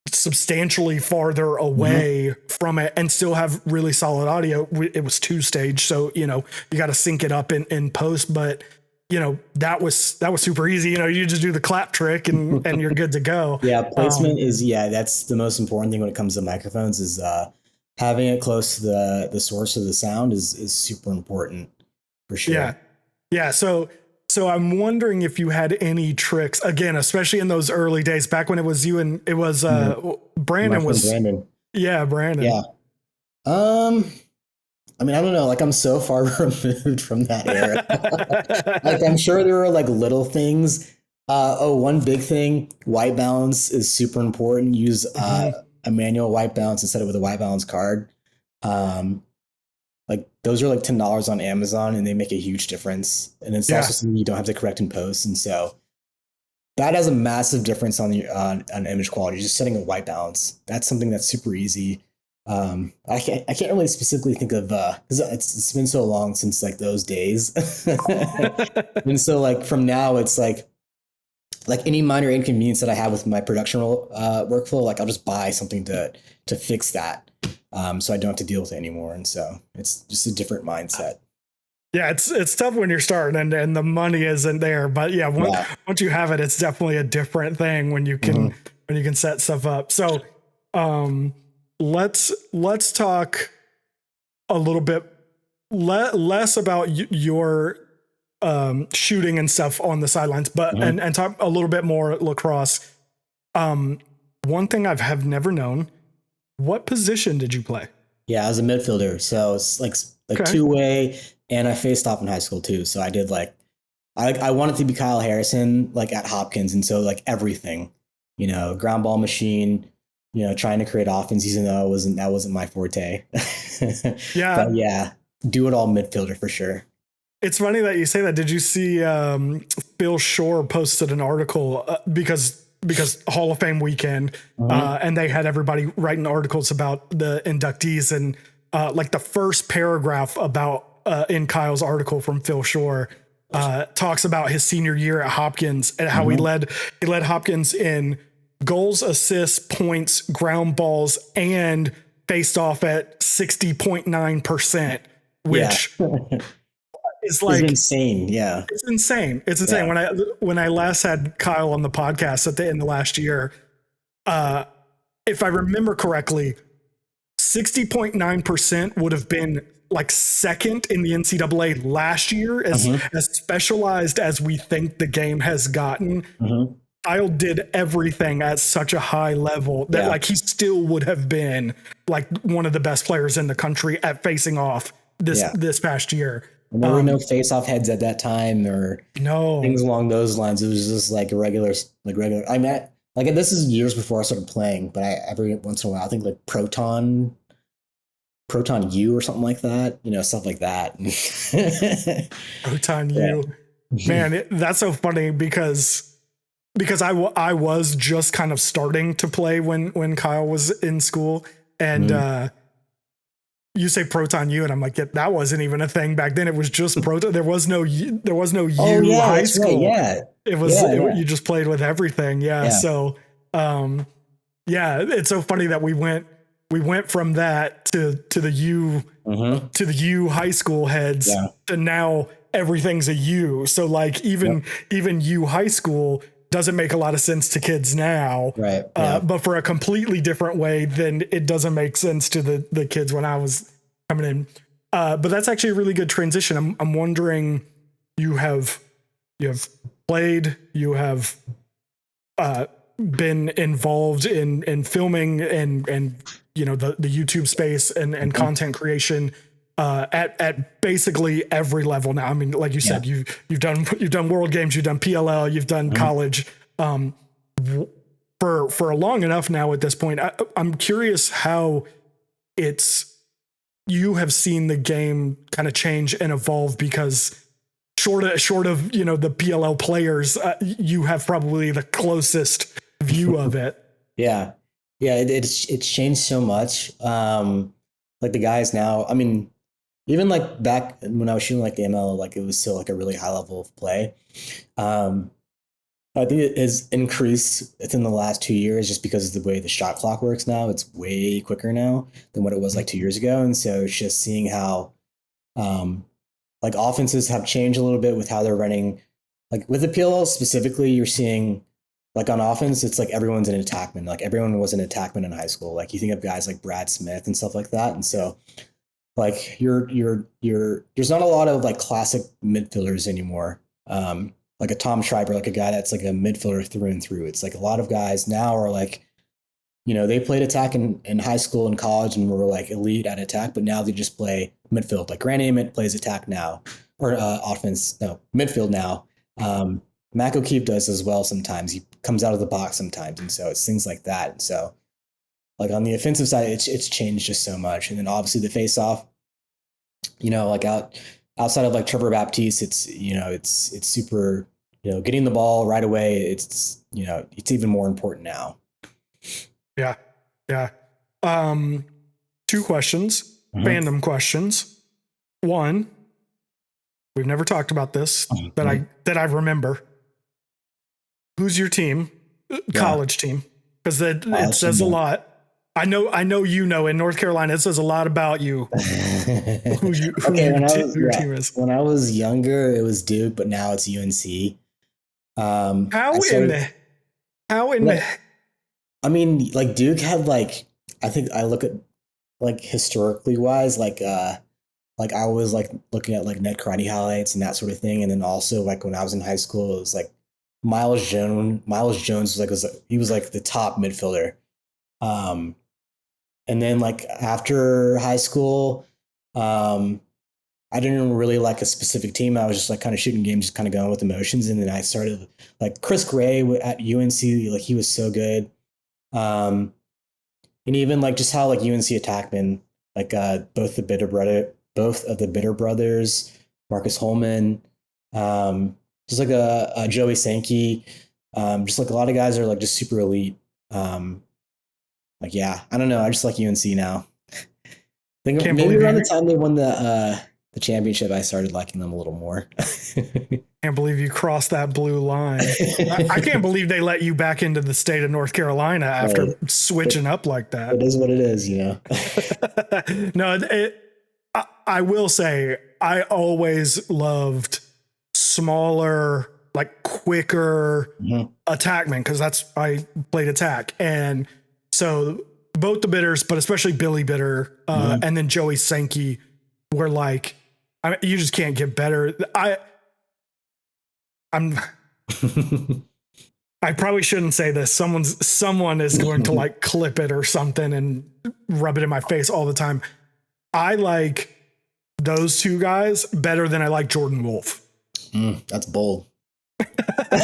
substantially farther away from it and still have really solid audio. It was 2-stage, so you got to sync it up in post, but that was super easy. You just do the clap trick and you're good to go. Yeah, placement that's the most important thing when it comes to microphones, is having it close to the source of the sound is super important for sure. Yeah. So I'm wondering if you had any tricks, again, especially in those early days, back when it was you and it was Brandon. Yeah, Brandon. Yeah. I mean, I don't know, like I'm so far removed from that era. Like I'm sure there are like little things. One big thing, white balance is super important. Use a manual white balance instead of with a white balance card. Like those are like $10 on Amazon, and they make a huge difference. And it's also something you don't have to correct in post. And so that has a massive difference on image quality. Just setting a white balance. That's something that's super easy. I can't really specifically think of because it's been so long since like those days. And so like from now, it's like any minor inconvenience that I have with my production workflow, like I'll just buy something to fix that. So I don't have to deal with it anymore. And so it's just a different mindset. Yeah, it's tough when you're starting and the money isn't there. But once you have it, it's definitely a different thing when you can set stuff up. So let's talk a little bit less about your shooting and stuff on the sidelines, but and talk a little bit more lacrosse. One thing I've never known. What position did you play? Yeah, I was a midfielder. So it's like two-way, and I faced off in high school too. So I did I wanted to be Kyle Harrison like at Hopkins, and so like everything, ground ball machine, trying to create offense, even though that wasn't my forte. Yeah. But yeah, do it all midfielder for sure. It's funny that you say that. Did you see Phil Shore posted an article because Hall of Fame weekend, and they had everybody writing articles about the inductees, and like the first paragraph about in Kyle's article from Phil Shore talks about his senior year at Hopkins and how he led Hopkins in goals, assists, points, ground balls, and faced off at 60.9%, which is like insane. Yeah. It's insane. It's insane. Yeah. When I last had Kyle on the podcast at the end of last year, if I remember correctly, 60.9% would have been like second in the NCAA last year, as specialized as we think the game has gotten. Kyle did everything at such a high level that like he still would have been like one of the best players in the country at facing off this past year. And there were no face-off heads at that time or things along those lines. It was just like regular. I met like this is years before I started playing, but every once in a while I think like Proton U or something like that. Stuff like that. Proton U, man, that's so funny because I was just kind of starting to play when Kyle was in school, and you say Proton U, and I'm like, that wasn't even a thing back then. It was just Proton. There was no U high school. Right, it was you just played with everything. Yeah. So, it's so funny that we went from that to the U to the U high school heads to now everything's a U. So like even U high school doesn't make a lot of sense to kids now. Right. Yeah. But for a completely different way than it doesn't make sense to the kids when I was coming in. But that's actually a really good transition. I'm wondering, you have played, you have been involved in filming and you know, the YouTube space and content creation at basically every level now. I mean, like you said, you've done World Games, you've done PLL, you've done college for long enough now at this point. I'm curious how you have seen the game kind of change and evolve, because short of you know, the PLL players, you have probably the closest view of it. Yeah. It's changed so much. Like the guys now, I mean, even like back when I was shooting like the ML, like it was still like a really high level of play. I think it has increased within the last 2 years just because of the way the shot clock works now. It's way quicker now than what it was like 2 years ago. And so it's just seeing how like offenses have changed a little bit with how they're running. Like with the PLL specifically, you're seeing like on offense, it's like everyone's an attackman. Like everyone was an attackman in high school. Like you think of guys like Brad Smith and stuff like that. And so like there's not a lot of like classic midfielders anymore. Like a Tom Schreiber, like a guy that's like a midfielder through and through. It's like a lot of guys now are like, you know, they played attack in high school and college and were like elite at attack, but now they just play midfield. Like Grant Ament plays attack now, or midfield now. Mac O'Keefe does as well sometimes. He comes out of the box sometimes, and so it's things like that. And so, like on the offensive side, it's changed just so much. And then obviously the face-off, you know, like outside of like Trevor Baptiste, it's, you know, it's super, you know, getting the ball right away. It's, you know, it's even more important now. Yeah. Two questions, random questions. One, we've never talked about this that I remember. Who's your team? College team? Because it says a lot. I know you know in North Carolina it says a lot about you. Who your team is. When I was younger, it was Duke, but now it's UNC. I mean, like Duke had like, I think I look at like historically wise, like I was like looking at like net karate highlights and that sort of thing, and then also like when I was in high school, it was like Miles Jones he was like the top midfielder. And then like after high school, I didn't really like a specific team. I was just like kind of shooting games, just kind of going with emotions. And then I started like Chris Gray at UNC, like he was so good. And even like just how like UNC attackmen, like both of the Bitter brothers, Marcus Holman, just like a Joey Sankey, just like a lot of guys are like just super elite. Like, yeah, I don't know. I just like UNC now. I think maybe around the time they won the championship, I started liking them a little more. Can't believe you crossed that blue line. I can't believe they let you back into the state of North Carolina after switching up like that. It is what it is, you know. No, I will say I always loved smaller, like quicker attackmen, because I played attack. And so both the Bitters, but especially Billy Bitter and then Joey Sankey were like, you just can't get better. I probably shouldn't say this. Someone is going to like clip it or something and rub it in my face all the time. I like those two guys better than I like Jordan Wolf. That's bold. I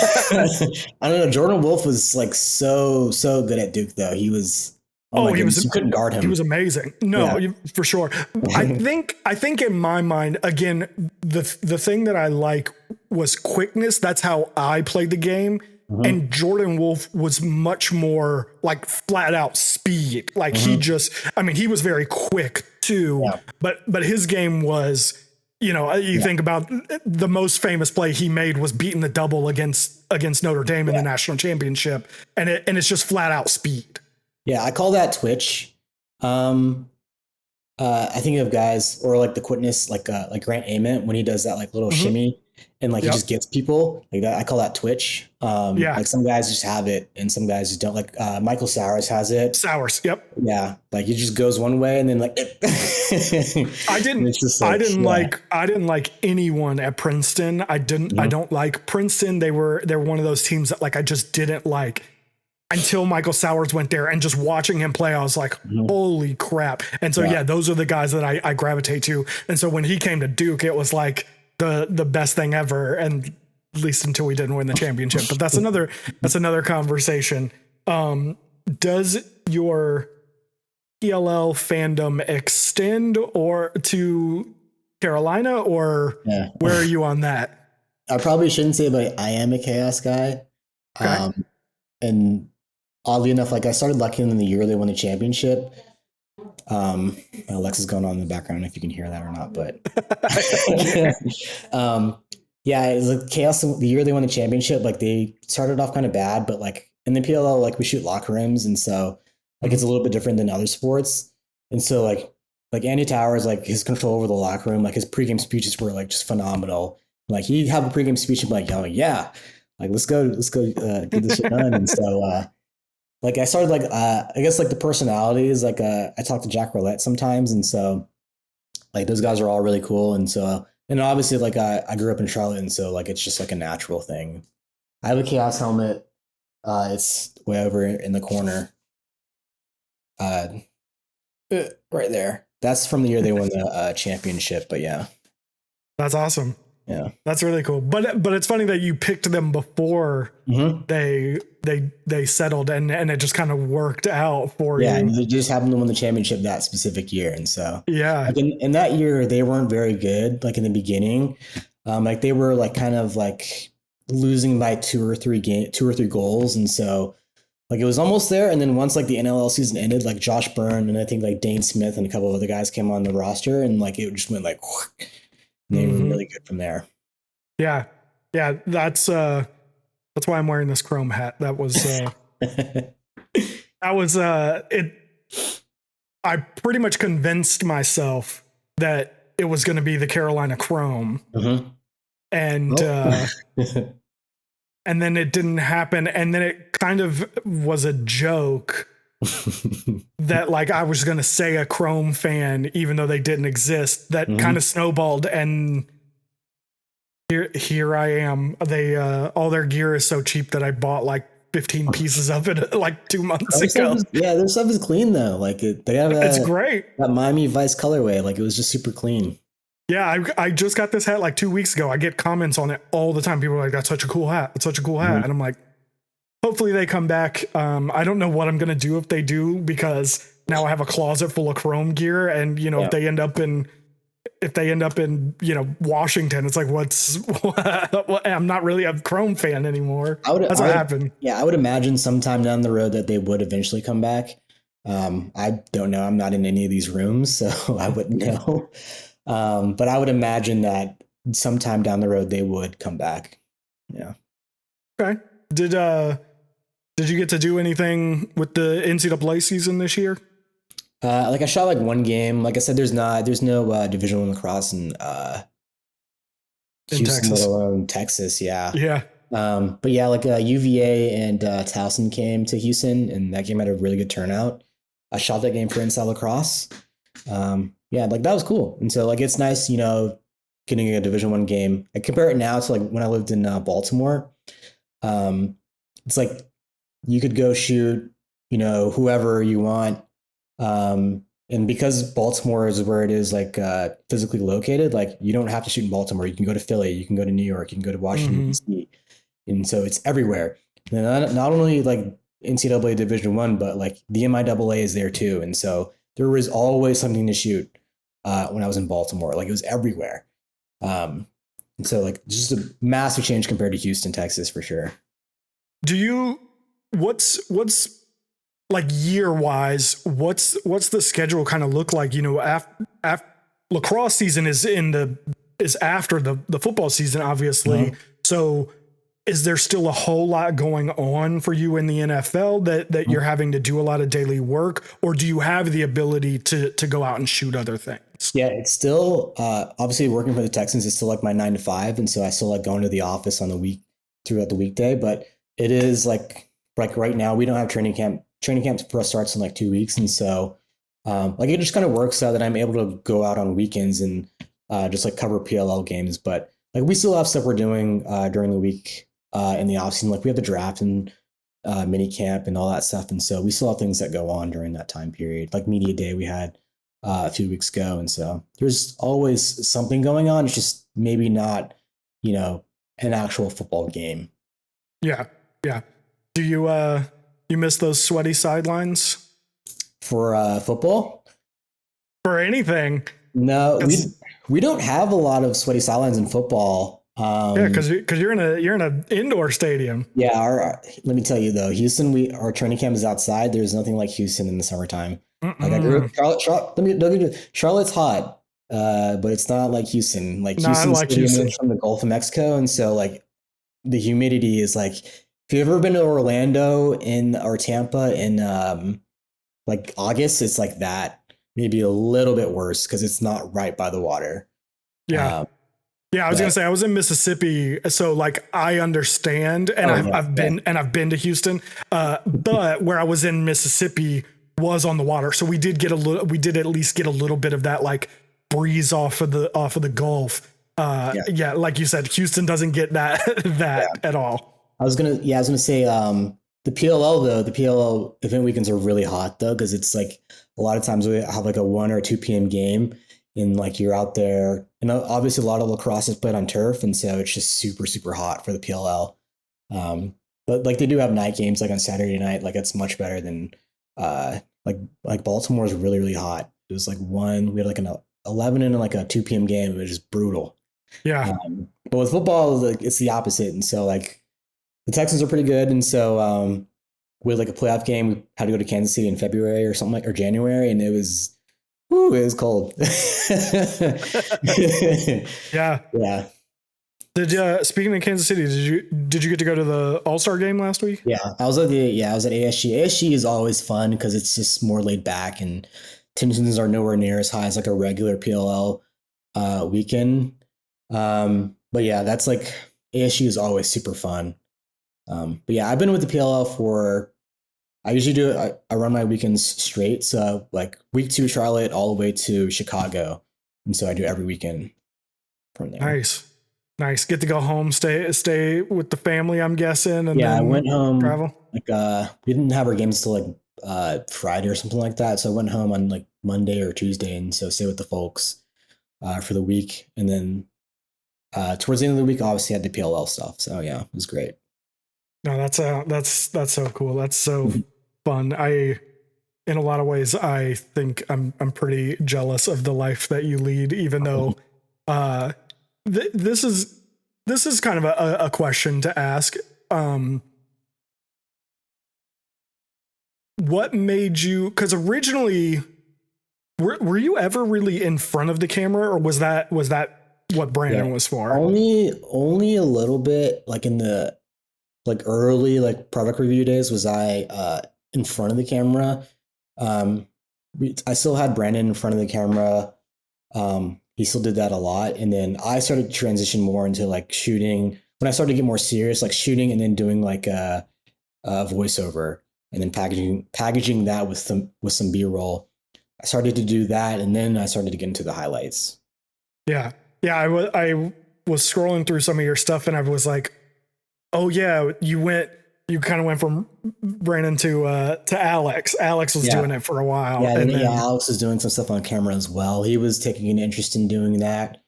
don't know. Jordan Wolf was like so good at Duke, though. He was. You couldn't guard him. He was amazing. No, for sure. I think in my mind, again, the thing that I like was quickness. That's how I played the game. And Jordan Wolf was much more like flat out speed. Like he was very quick too, but his game was, you know, you think about the most famous play he made was beating the double against Notre Dame in the national championship. And it's just flat out speed. Yeah, I call that twitch. I I think of guys or like the quickness, like Grant Ament when he does that like little Hmm. shimmy and like he just Yep. gets people like that. I call that twitch. Yeah. Like some guys just have it and some guys just don't. Like Michael Sowers has it. Sours. Yep. Yeah, like he just goes one way and then like and it's just like yeah. I didn't like anyone at Princeton. I Mhm. don't like Princeton. They're one of those teams that like I just didn't like until Michael Sowers went there, and just watching him play, I was like, Mhm. holy crap. And so Yeah. yeah, those are the guys that I gravitate to. And so when he came to Duke, it was like the best thing ever. And at least until we didn't win the championship. But that's another conversation. Does your PLL fandom extend or to Carolina, or Yeah. where are you on that? I probably shouldn't say, but I am a chaos guy. Okay. And oddly enough, like I started liking them the year they won the championship. Um, Alexa's going on in the background if you can hear that or not, but um, yeah, it was like chaos the year they won the championship. Like they started off kind of bad, but like in the PLL, like we shoot locker rooms, and so like it's a little bit different than other sports. And so like Andy Towers, like his control over the locker room, like his pregame speeches were like just phenomenal. Like he'd have a pregame speech and be like, yelling, yeah, like let's go get this shit done. And so like I started like I guess like the personalities, like I talk to Jack Roulette sometimes, and so like those guys are all really cool. And so and obviously like I grew up in Charlotte, and so like it's just like a natural thing. I have a chaos helmet. It's way over in the corner. Uh right there. That's from the year they won the championship, but yeah. That's awesome. Yeah. That's really cool. But it's funny that you picked them before Mm-hmm. they settled, and it just kind of worked out for Yeah, you. and they just happened to win the championship that specific year, and so Yeah. like in that year they weren't very good. Like in the beginning, like they were like kind of like losing by two or three goals, and so like it was almost there. And then once like the NLL season ended, like Josh Byrne and I think like Dane Smith and a couple of other guys came on the roster, and like it just went like, and they were Hmm. really good from there. Yeah. Yeah. That's why I'm wearing this chrome hat. That was it. I pretty much convinced myself that it was going to be the Carolina Chrome, Mm-hmm. and Oh. and then it didn't happen, and then it kind of was a joke that like I was going to say a Chrome fan even though they didn't exist. That kind Mm-hmm. of snowballed, and here I am. They all their gear is so cheap that I bought like 15 pieces of it like 2 months ago. Yeah, their stuff is clean though. Like they have It's great. that Miami Vice colorway. Like it was just super clean. Yeah, I just got this hat like 2 weeks ago. I get comments on it all the time. People are like, "That's such a cool hat. It's such a cool hat," Mm-hmm. and I'm like, hopefully they come back. I don't know what I'm gonna do if they do, because now I have a closet full of Chrome gear, and Yeah. if they end up in Washington, it's like I'm not really a Chrome fan anymore. That's what happened. Yeah, I would imagine sometime down the road that they would eventually come back. I don't know. I'm not in any of these rooms, so I wouldn't know. But I would imagine that sometime down the road they would come back. Yeah. Okay. Did you get to do anything with the NCAA season this year? Like I shot like one game. Like I said, there's no Division I lacrosse in In Houston, let Texas. alone Texas. Yeah. Yeah. But yeah, like UVA and Towson came to Houston, and that game had a really good turnout. I shot that game for Inside Lacrosse. Yeah, like that was cool. And so like it's nice, getting a Division I game. I compare it now to like when I lived in Baltimore. It's like you could go shoot, whoever you want. And because Baltimore is where it is like physically located, like you don't have to shoot in Baltimore. You can go to Philly, you can go to New York, you can go to Washington D.C. And so it's everywhere. And not only like NCAA Division I, but like the MIAA is there too. And so there was always something to shoot when I was in Baltimore. Like it was everywhere. And so like just a massive change compared to Houston, Texas for sure. What's like year wise, what's the schedule kind of look like? After lacrosse season is after the football season, obviously. Mm-hmm. So is there still a whole lot going on for you in the NFL that you're having to do a lot of daily work, or do you have the ability to go out and shoot other things? Yeah, it's still obviously working for the Texans is still like my 9 to 5, and so I still like going to the office on the week throughout the weekday. But it is like right now we don't have training camp. Training camp for us starts in like 2 weeks, and so like it just kind of works out that I'm able to go out on weekends and just like cover PLL games. But like we still have stuff we're doing during the week in the off season. Like we have the draft and mini camp and all that stuff, and so we still have things that go on during that time period. Like media day we had a few weeks ago, and so there's always something going on. It's just maybe not, an actual football game. Yeah, yeah. Do you miss those sweaty sidelines For football? for anything? No, we don't have a lot of sweaty sidelines in football. Yeah, because you're in an indoor stadium. Yeah, let me tell you though, Houston, our training camp is outside. There's nothing like Houston in the summertime. Like I grew up, Charlotte's hot, but it's not like Houston. Like Houston is from the Gulf of Mexico, and so like the humidity is like. If you've ever been to Orlando or Tampa in like August, it's like that. Maybe a little bit worse because it's not right by the water. Yeah. Yeah, I was gonna say I was in Mississippi, so like I understand, and I've been to Houston, but where I was in Mississippi was on the water, so we did at least get a little bit of that like breeze off of the Gulf. Yeah, like you said, Houston doesn't get that at all. I was gonna say the PLL though, the PLL event weekends are really hot though, because it's like a lot of times we have like a 1 or 2 p.m. game, and like you're out there, and obviously a lot of lacrosse is played on turf, and so it's just super super hot for the PLL. But like they do have night games like on Saturday night, like it's much better than like Baltimore is really really hot. It was like we had like an 11 and like a 2 p.m. game. It was just brutal. Yeah. But with football, like it's the opposite, and so like. The Texans are pretty good, and so we had like a playoff game. We had to go to Kansas City in February or something or January, and it was cold. Yeah. Speaking of Kansas City, did you get to go to the All-Star game last week? Yeah, I was at ASG. ASG is always fun because it's just more laid back, and tensions are nowhere near as high as like a regular PLL weekend. But yeah, that's like ASG is always super fun. But yeah, I've been with the PLL I usually I run my weekends straight. So like week 2, Charlotte, all the way to Chicago. And so I do every weekend from there. Nice. Get to go home, stay with the family, I'm guessing. And yeah, I went home. Travel. Like, we didn't have our games till like Friday or something like that. So I went home on like Monday or Tuesday. And so stay with the folks for the week. And then towards the end of the week, obviously I had the PLL stuff. So yeah, it was great. No, that's so cool. That's so fun. In a lot of ways, I think I'm pretty jealous of the life that you lead, even though, this is kind of a question to ask. What made you, cause originally were you ever really in front of the camera, or was that what Brandon was for? Only a little bit, like in the, like early like product review days was I in front of the camera. I still had Brandon in front of the camera. He still did that a lot, and then I started to transition more into like shooting when I started to get more serious, like shooting and then doing like a voiceover and then packaging that with some B-roll. I started to do that, and then I started to get into the highlights. Yeah. I was scrolling through some of your stuff, and I was like, oh yeah, you kind of went from Brandon to Alex. Alex was doing it for a while. Yeah, and then Alex was doing some stuff on camera as well. He was taking an interest in doing that.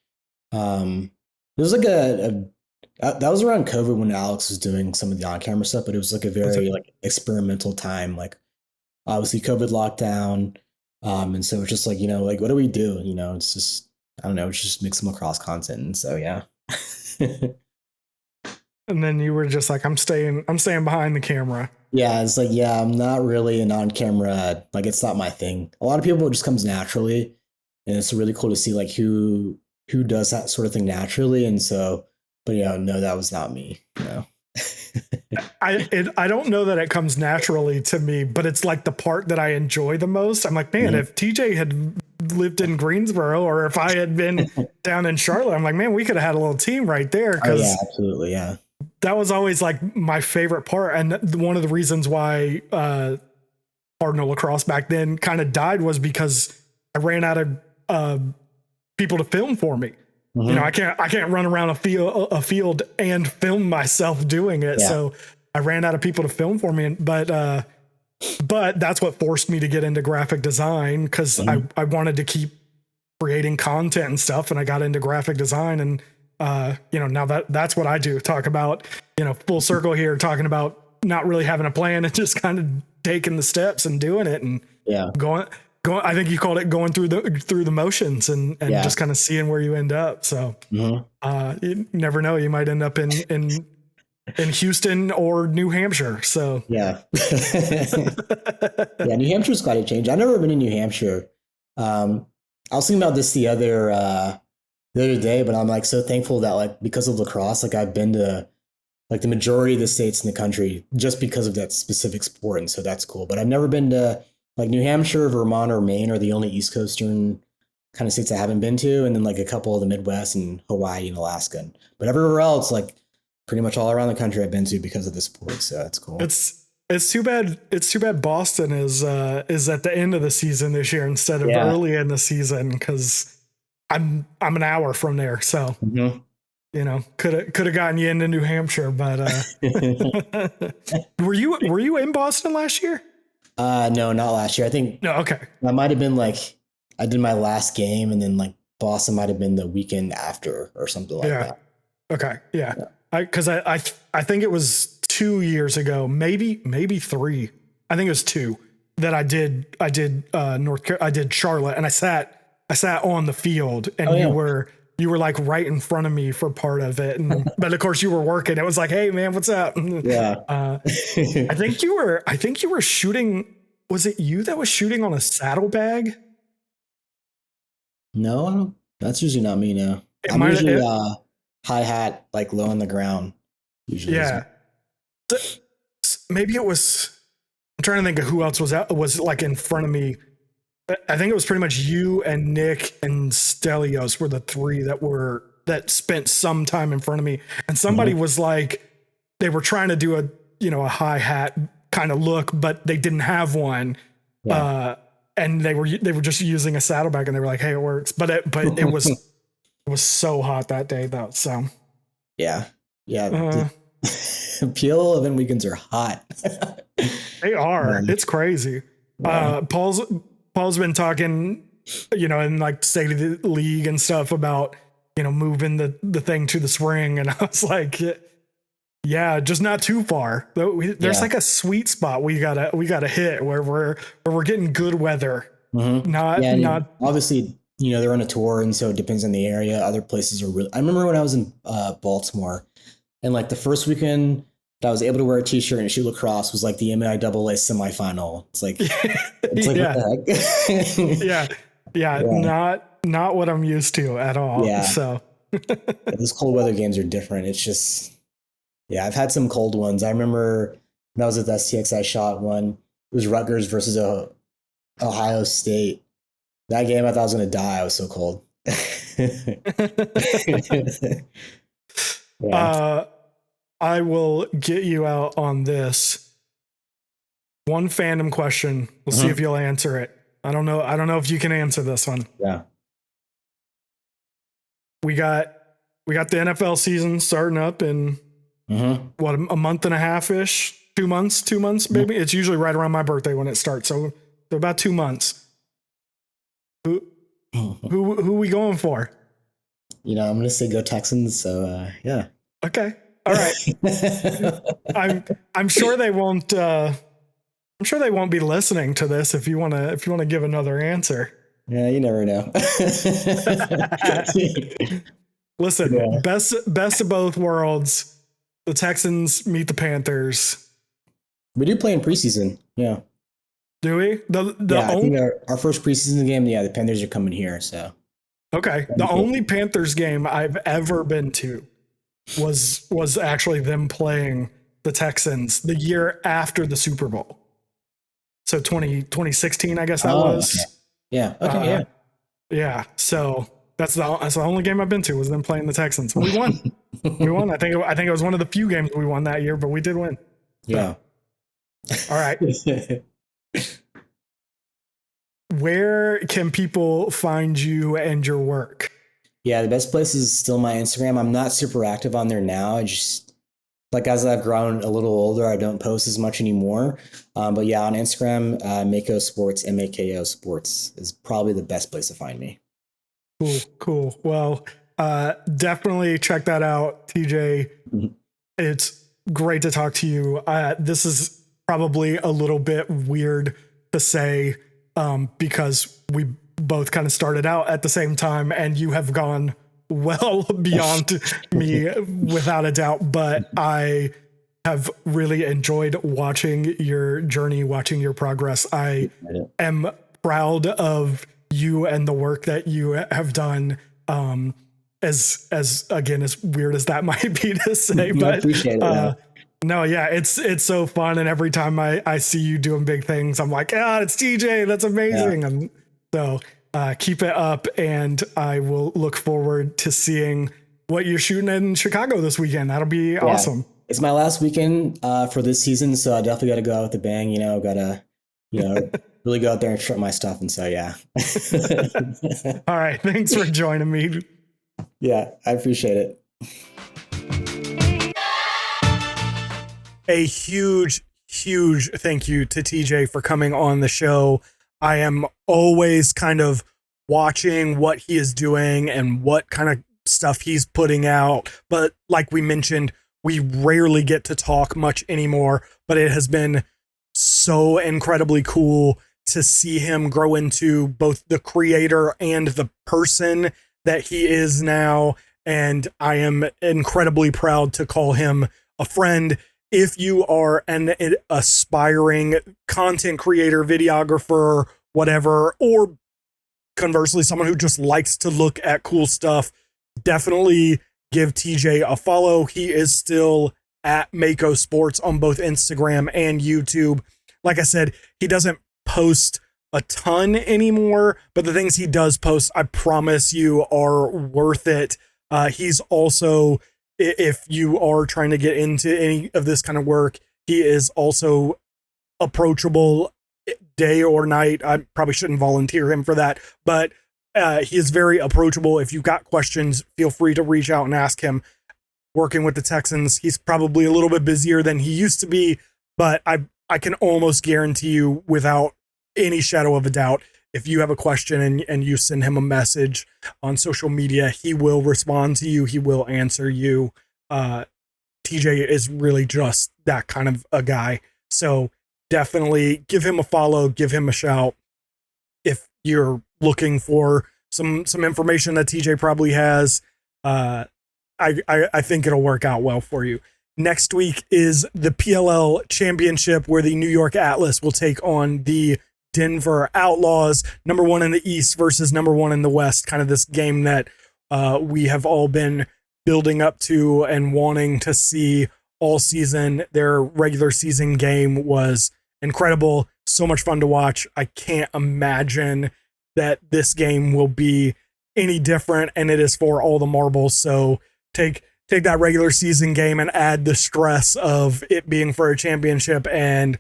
It was like that was around COVID when Alex was doing some of the on-camera stuff, but it was like a very like experimental time. Like obviously COVID lockdown, and so it's just like like what do we do? It's just I don't know. It's just mix some lacrosse content, and so yeah. And then you were just like, I'm staying behind the camera. Yeah, it's like, I'm not really an on-camera, like it's not my thing. A lot of people, it just comes naturally, and it's really cool to see like who does that sort of thing naturally. And so, but no, that was not me. I don't know that it comes naturally to me, but it's like the part that I enjoy the most. I'm like, man, if TJ had lived in Greensboro, or if I had been down in Charlotte, I'm like, man, we could have had a little team right there. Oh yeah, Cause absolutely. Yeah. that was always like my favorite part. And one of the reasons why, Cardinal lacrosse back then kind of died was because I ran out of, people to film for me. You know, I can't run around a field and film myself doing it. Yeah. So I ran out of people to film for me. But that's what forced me to get into graphic design, because I wanted to keep creating content and stuff. And I got into graphic design, and you know, now that's what I do. Talk about, you know, full circle here, talking about not really having a plan and just kind of taking the steps and doing it, and going, I think you called it going through the motions, and just kind of seeing where you end up. So you never know, you might end up in Houston or New Hampshire. So yeah. Yeah, New Hampshire's quite a change. I've never been in New Hampshire. I was thinking about this the other day, but I'm like so thankful that, like, because of lacrosse, like I've been to like the majority of the states in the country just because of that specific sport, and so that's cool. But I've never been to like New Hampshire, Vermont, or Maine are the only East Coastern kind of states I haven't been to, and then like a couple of the Midwest and Hawaii and Alaska. But everywhere else, like pretty much all around the country, I've been to because of the sport. So that's cool. It's too bad. It's too bad Boston is at the end of the season this year instead of early in the season, because I'm an hour from there. So you know, could have gotten you into New Hampshire, but were you in Boston last year? No, not last year. I think no. Okay, that might have been like I did my last game, and then like Boston might have been the weekend after or something like that. Okay, yeah. Because I think it was 2 years ago, maybe 3. I think it was 2 that I did I did Charlotte, and I sat on the field, and you were like right in front of me for part of it, and but of course you were working. It was like, hey man, what's up? Yeah. I think you were shooting. Was it you that was shooting on a saddlebag? No, I don't. That's usually not me. No, I'm usually hi hat, like low on the ground. Usually, yeah. Maybe it was. I'm trying to think of who else was like in front of me. I think it was pretty much you and Nick and Stelios were the 3 that spent some time in front of me. And somebody was like, they were trying to do a hi hat kind of look, but they didn't have one. Yeah. And they were just using a saddlebag, and they were like, hey, it works. But it was so hot that day though. So yeah. PL event weekends are hot. They are. It's crazy. Yeah. Paul's been talking, you know, in like state of the league and stuff about, you know, moving the thing to the spring. And I was like, yeah, just not too far. There's like a sweet spot we gotta hit where we're getting good weather. Not obviously, you know, they're on a tour, and so it depends on the area. Other places are really. I remember when I was in Baltimore, and like the first weekend that I was able to wear a t-shirt and shoot lacrosse was like the MIAA semifinal. It's like, what the heck? yeah. Not what I'm used to at all. Yeah. So those cold weather games are different. It's just, I've had some cold ones. I remember when I was at the STX, I shot one. It was Rutgers versus Ohio State. That game, I thought I was going to die. I was so cold. I will get you out on this. One fandom question. We'll see if you'll answer it. I don't know if you can answer this one. Yeah. We got the NFL season starting up in what, a month and a half ish, 2 months, maybe. It's usually right around my birthday when it starts. So about 2 months. Who we going for? You know, I'm going to say go Texans. So yeah. Okay. All right. I'm sure they won't. I'm sure they won't be listening to this. If you want to give another answer. Yeah, you never know. Listen, best of both worlds. The Texans meet the Panthers. We do play in preseason. Yeah. Do we? I think our first preseason game. Yeah, the Panthers are coming here. So. Okay. The only Panthers game I've ever been to was actually them playing the Texans the year after the Super Bowl. So 2016, I guess that Oh, okay. was. Yeah. Okay. Uh, Yeah. yeah. So that's the only game I've been to was them playing the Texans. And we won. We won. I think it was one of the few games we won that year, but we did win. So, Yeah. all right. Where can people find you and your work? Yeah, the best place is still my Instagram. I'm not super active on there now. I just like as I've grown a little older, I don't post as much anymore. But yeah, on Instagram, Mako Sports, MAKO Sports is probably the best place to find me. Cool. Well, definitely check that out, TJ. Mhm. It's great to talk to you. This is probably a little bit weird to say because we both kind of started out at the same time and you have gone well beyond me without a doubt. But I have really enjoyed watching your journey, watching your progress. I am proud of you and the work that you have done. As again, as weird as that might be to say, I but appreciate it. Yeah. no, yeah, it's so fun. And every time I see you doing big things, I'm like, it's TJ. That's amazing. Yeah. And so keep it up. And I will look forward to seeing what you're shooting in Chicago this weekend. That'll be awesome. It's my last weekend for this season, so I definitely got to go out with a bang. Gotta, really go out there and show my stuff. And so, yeah. All right. Thanks for joining me. Yeah, I appreciate it. A huge thank you to TJ for coming on the show. I am always kind of watching what he is doing and what kind of stuff he's putting out. But like we mentioned, we rarely get to talk much anymore, but it has been so incredibly cool to see him grow into both the creator and the person that he is now. And I am incredibly proud to call him a friend. If you are an aspiring content creator, videographer, whatever, or conversely, someone who just likes to look at cool stuff, definitely give TJ a follow. He is still at Mako Sports on both Instagram and YouTube. Like I said, he doesn't post a ton anymore, but the things he does post, I promise you, are worth it. He's also, if you are trying to get into any of this kind of work, he is also approachable day or night. I probably shouldn't volunteer him for that, but he is very approachable. If you've got questions, feel free to reach out and ask him. Working with the Texans, he's probably a little bit busier than he used to be, but I can almost guarantee you without any shadow of a doubt, if you have a question and you send him a message on social media, he will respond to you. He will answer you. TJ is really just that kind of a guy. So definitely give him a follow, give him a shout. If you're looking for some information that TJ probably has, I think it'll work out well for you. Next week is the PLL Championship, where the New York Atlas will take on the Denver Outlaws, number one in the East versus number one in the West. Kind of this game that we have all been building up to and wanting to see all season. Their regular season game was incredible. So much fun to watch. I can't imagine that this game will be any different, and it is for all the marbles. So take that regular season game and add the stress of it being for a championship, and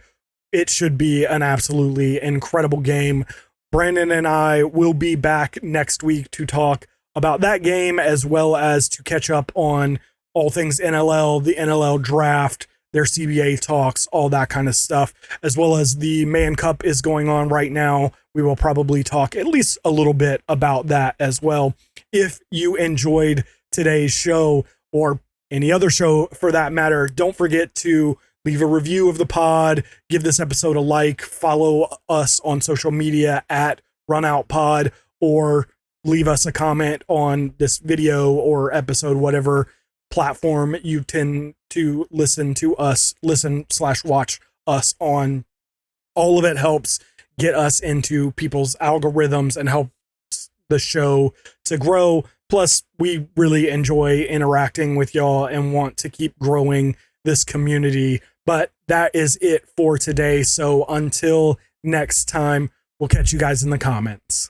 it should be an absolutely incredible game. Brandon and I will be back next week to talk about that game, as well as to catch up on all things NLL, the NLL draft, their CBA talks, all that kind of stuff, as well as the Man Cup is going on right now. We will probably talk at least a little bit about that as well. If you enjoyed today's show, or any other show for that matter, don't forget to leave a review of the pod, give this episode a like, follow us on social media at RunOutPod, or leave us a comment on this video or episode, whatever platform you tend to listen/watch us on. All of it helps get us into people's algorithms and helps the show to grow. Plus, we really enjoy interacting with y'all and want to keep growing this community. But that is it for today. So until next time, we'll catch you guys in the comments.